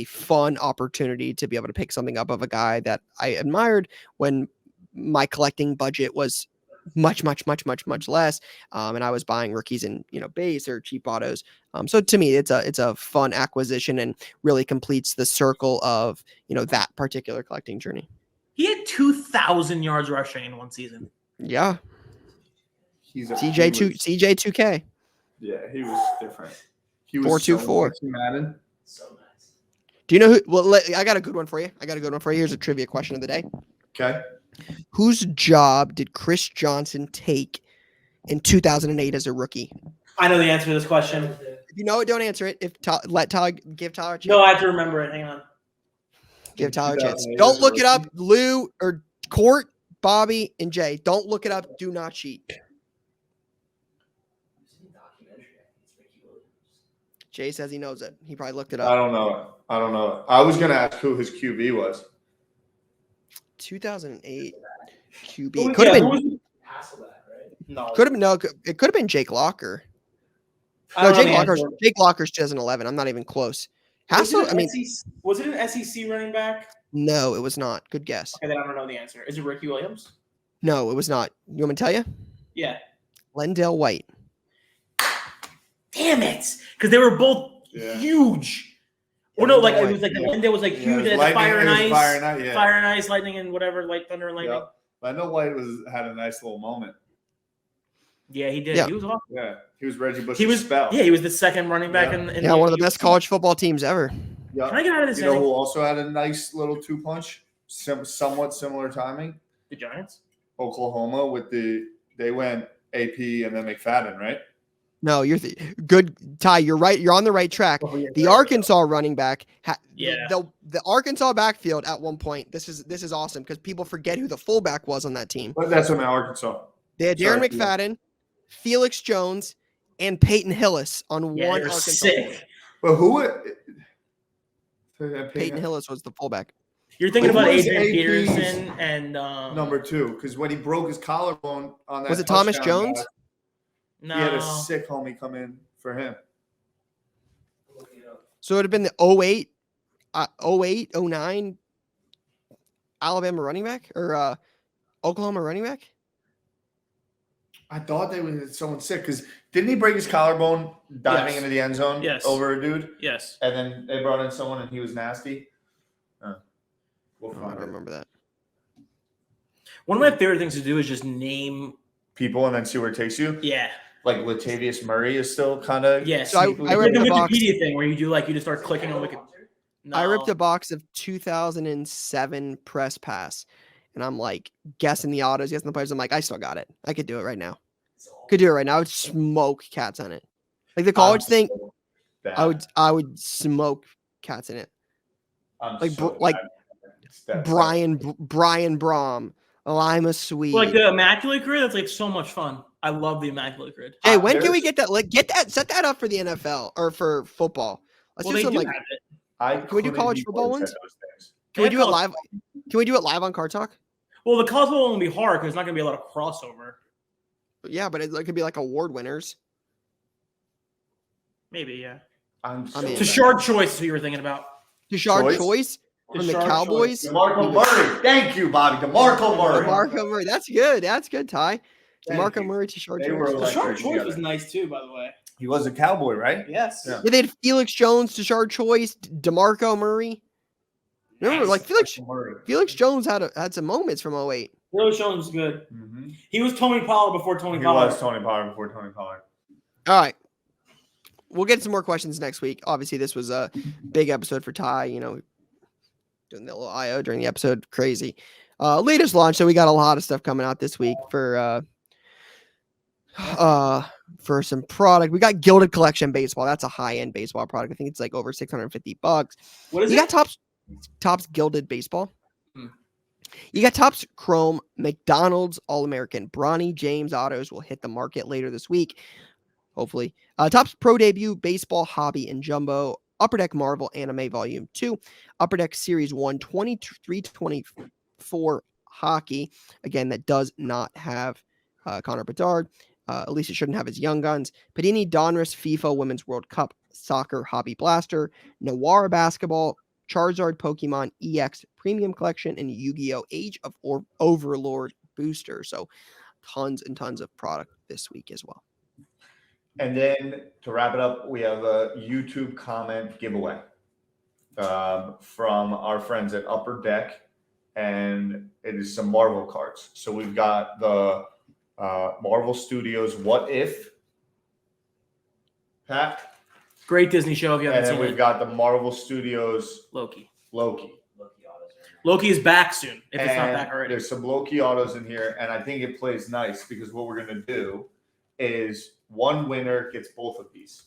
fun opportunity to be able to pick something up of a guy that I admired when my collecting budget was much less, and I was buying rookies in base or cheap autos. So to me, it's a fun acquisition and really completes the circle of that particular collecting journey. He had 2,000 yards rushing in one season. Yeah, He's a CJ2K. Yeah, he was different. He was 424. So Madden. So nice. Do you know who? Well, I got a good one for you. Here's a trivia question of the day. Okay. Whose job did Chris Johnson take in 2008 as a rookie? I know the answer to this question. If you know it, don't answer it. Give Tyler a chance. No, I have to remember it. Hang on. Give Tyler a chance. 2008 Don't as a look it up. rookie? Lou or Court, Bobby, and Jay. Don't look it up. Do not cheat. Jay says he knows it. He probably looked it I up. don't know it. I was gonna ask who his QB was. 2008 QB. Who Could have been. Hasselbeck, right? No. Could have been. No, it could have been Jake Locker. I No, don't know Jake the Locker's answer. 2011. I'm not even close. Was Hassel. it I mean, was it an SEC running back? no, it was not. Good guess. Okay, then I don't know the answer. Is it Ricky Williams? No, it was not. You want me to tell you? Yeah. Lendell White. Damn it! Because they were both Yeah. huge. Or Yeah, no, like Lendell it was like the White. Lendale was like Yeah, huge. it And was the fire and lightning- it was ice, Fire and Ice, yeah. fire and ice, lightning and whatever, light thunder and lightning. Yep. I know White had a nice little moment. Yeah, he did. Yeah. He was awesome. Yeah, he was Reggie Bush's He was spell. Yeah, he was the second running back Yeah. in Yeah, one of the he best was- college football teams ever. Yeah. Can I get out of this You know inning? who also had a nice little two punch, somewhat similar timing? The Giants? Oklahoma they went AP and then McFadden, right? No, good, Ty. You're right. You're on the right track. The Arkansas running back, Yeah. the Arkansas backfield at one point. This is awesome because people forget who the fullback was on that team. But that's what Arkansas. They had Darren Sorry, McFadden, Felix Jones, and Peyton Hillis on Yeah, one they were Arkansas. sick. But who? Peyton Hillis was the fullback. You're thinking Wait, about who was Adrian AP's Peterson and number 2, because when he broke his collarbone on that, Was it Thomas touchdown Jones? pass, no. He had a sick homie come in for him. So it would have been the 08, 09 Alabama running back or Oklahoma running back. I thought they had someone sick because didn't he break his collarbone diving Yes. into the end zone Yes. over a dude? Yes. And then they brought in someone and he was nasty. We'll Oh, I find don't it. remember that. One of my favorite things to do is just name. People and then see where it takes you. Yeah. Like Latavius Murray is still kind of. Yes. So I It's ripped like the the box. Wikipedia thing where you just start clicking on Wikipedia. No. I ripped a box of 2007 press pass, and I'm like guessing the autos, guessing the players. I'm like, I still got it. I could do it right now. Could do it right now. I would smoke cats on it. Like the college thing, I would smoke cats in it. Brian Brom, Lima Sweet. Like the Immaculate Grid, that's like so much fun. I love the Immaculate Grid. Hey, when can we get that? Like, set that up for the NFL or for football. Let's Well, do they some do like. have it. I Can we do couldn't college be football worse ones? at those things. Can we do it live? Can we do it live on Card Talk? Well, the college football won't be hard because it's not going to be a lot of crossover. Yeah, but it could be like award winners. Maybe, yeah. Tashard Choice is who you were thinking about. Tashard Choice from the Cowboys. DeMarco Murray. Thank you, Bobby. DeMarco Murray. DeMarco Murray. That's good. That's good, Ty. DeMarco Murray, Tashard Choice. Tashard Choice was nice too, by the way. He was a Cowboy, right? Yes. Yeah. Yeah, they had Felix Jones, Tashard Choice, DeMarco Murray. Remember, like Felix Jones had some moments from 08. Felix Jones was good. Mm-hmm. He was Tony Pollard before Tony He Pollard. was Tony Pollard before Tony Pollard. All right. We'll get some more questions next week. Obviously, this was a big episode for Ty, doing the little IO during the episode. Crazy. Latest launch, so we got a lot of stuff coming out this week for some product. We got Gilded Collection baseball. That's a high-end baseball product. I think it's like over $650. What is you it? got Topps Gilded baseball. You got Topps Chrome McDonald's All-American Bronny James autos will hit the market later this week. Hopefully. Topps Pro Debut Baseball Hobby and Jumbo Upper Deck Marvel Anime Volume 2. Upper Deck Series 1 23-24 Hockey. Again, that does not have Connor Bedard. At least it shouldn't have his Young Guns. Panini Donruss FIFA Women's World Cup Soccer Hobby Blaster. Noir Basketball. Charizard Pokemon EX Premium Collection. And Yu-Gi-Oh! Age of Overlord Booster. So tons and tons of product this week as well. And then to wrap it up, we have a YouTube comment giveaway from our friends at Upper Deck, and it is some Marvel cards. So we've got the Marvel Studios What If pack. Great Disney show if you haven't And then seen we've it. got the Marvel Studios Loki. Loki. Loki is back soon, if it's not And back already. there's some Loki autos in here, and I think it plays nice because what we're going to do is one winner gets both of these.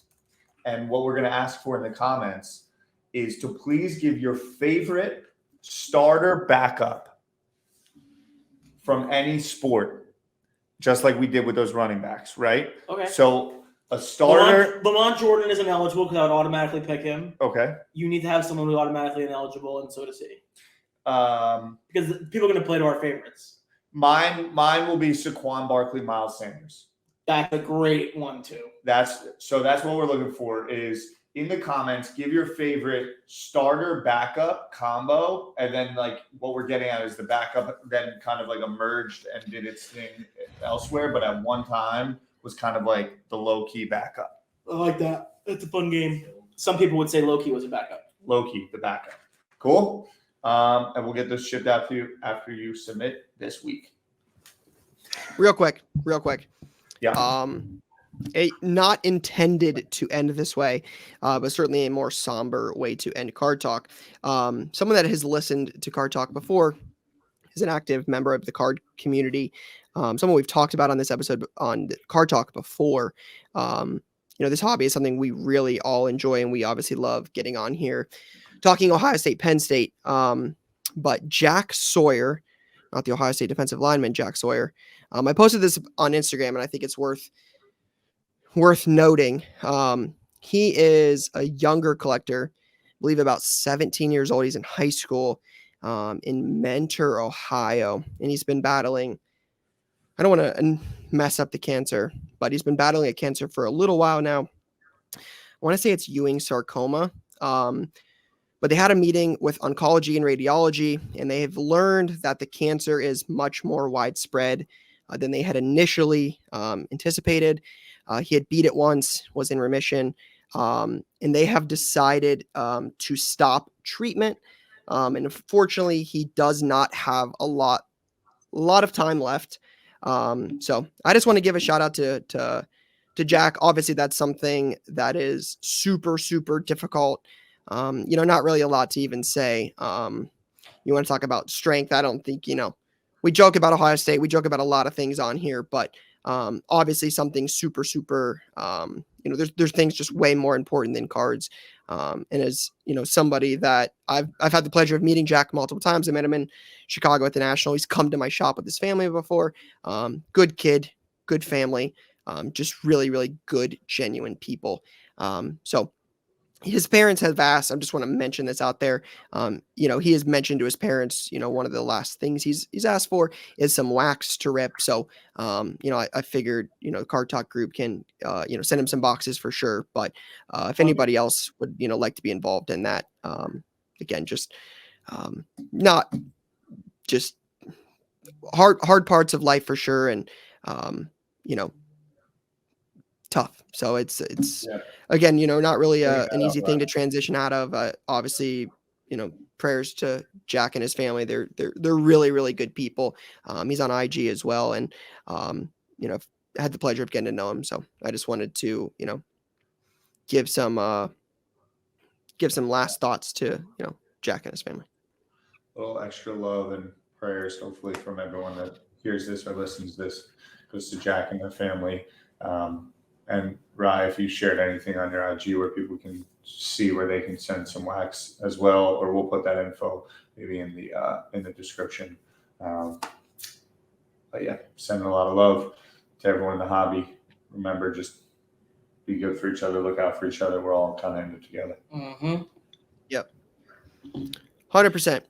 And what we're going to ask for in the comments is to please give your favorite starter backup from any sport, just like we did with those running backs, right? Okay. So a starter. Lamont Jordan isn't eligible because I would automatically pick him. Okay. You need to have someone who's automatically ineligible, and so does he. Because people are going to play to our favorites. Mine will be Saquon Barkley, Miles Sanders. That's a great one too. That's what we're looking for is in the comments, give your favorite starter backup combo. And then like what we're getting at is the backup then kind of like emerged and did its thing elsewhere. But at one time was kind of like the low key backup. I like that. It's a fun game. Some people would say Loki was a backup. Loki, the backup. Cool. And we'll get this shipped out to you after you submit this week. Real quick. Yeah. Not intended to end this way, but certainly a more somber way to end Card Talk. Someone that has listened to Card Talk before is an active member of the card community. Someone we've talked about on this episode on Card Talk before. This hobby is something we really all enjoy, and we obviously love getting on here, talking Ohio State, Penn State. But Jack Sawyer, not the Ohio State defensive lineman, Jack Sawyer. I posted this on Instagram, and I think it's worth noting. He is a younger collector, I believe about 17 years old. He's in high school in Mentor, Ohio, and he's been battling. I don't want to mess up the cancer, but he's been battling a cancer for a little while now. I want to say it's Ewing sarcoma. But they had a meeting with oncology and radiology, and they have learned that the cancer is much more widespread than they had initially anticipated. He had beat it once, was in remission, and they have decided to stop treatment. And unfortunately, he does not have a lot of time left. So I just want to give a shout out to Jack. Obviously, that's something that is super, super difficult. Not really a lot to even say. You want to talk about strength? I don't think, we joke about Ohio State. We joke about a lot of things on here, but obviously something super, super, there's things just way more important than cards. And as, somebody that I've had the pleasure of meeting Jack multiple times. I met him in Chicago at the National. He's come to my shop with his family before. Good kid, good family, just really, really good, genuine people. So his parents have asked. I just want to mention this out there. He has mentioned to his parents, one of the last things he's asked for is some wax to rip. So, I figured, Card Talk group can, send him some boxes for sure. But if anybody else would, like to be involved in that, again, just not just hard parts of life for sure, and tough. So it's again, not really an easy thing to transition out of. Obviously, prayers to Jack and his family. They're really, really good people. He's on IG as well, and I've had the pleasure of getting to know him. So I just wanted to give some last thoughts to Jack and his family. A little extra love and prayers, hopefully, from everyone that hears this or listens to this, goes to Jack and the family. And Rye, if you shared anything on your IG where people can see where they can send some wax as well, or we'll put that info maybe in the description. But yeah, sending a lot of love to everyone in the hobby. Remember, just be good for each other, look out for each other. We're all kind of in it together. Mm-hmm. Yep. 100%.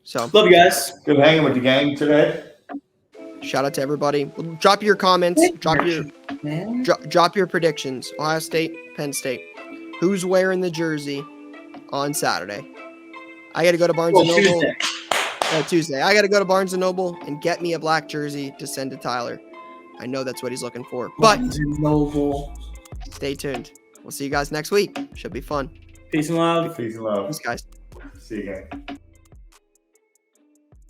So Love you guys. Good hanging with the gang today. Shout out to everybody. Drop your comments. Drop your predictions. Ohio State, Penn State. Who's wearing the jersey on Saturday? I got to go to Barnes & Noble. Tuesday. I got to go to Barnes & Noble and get me a black jersey to send to Tyler. I know that's what he's looking for. But Noble. Stay tuned. We'll see you guys next week. Should be fun. Peace and love. Peace and love. Thanks, guys. See you again.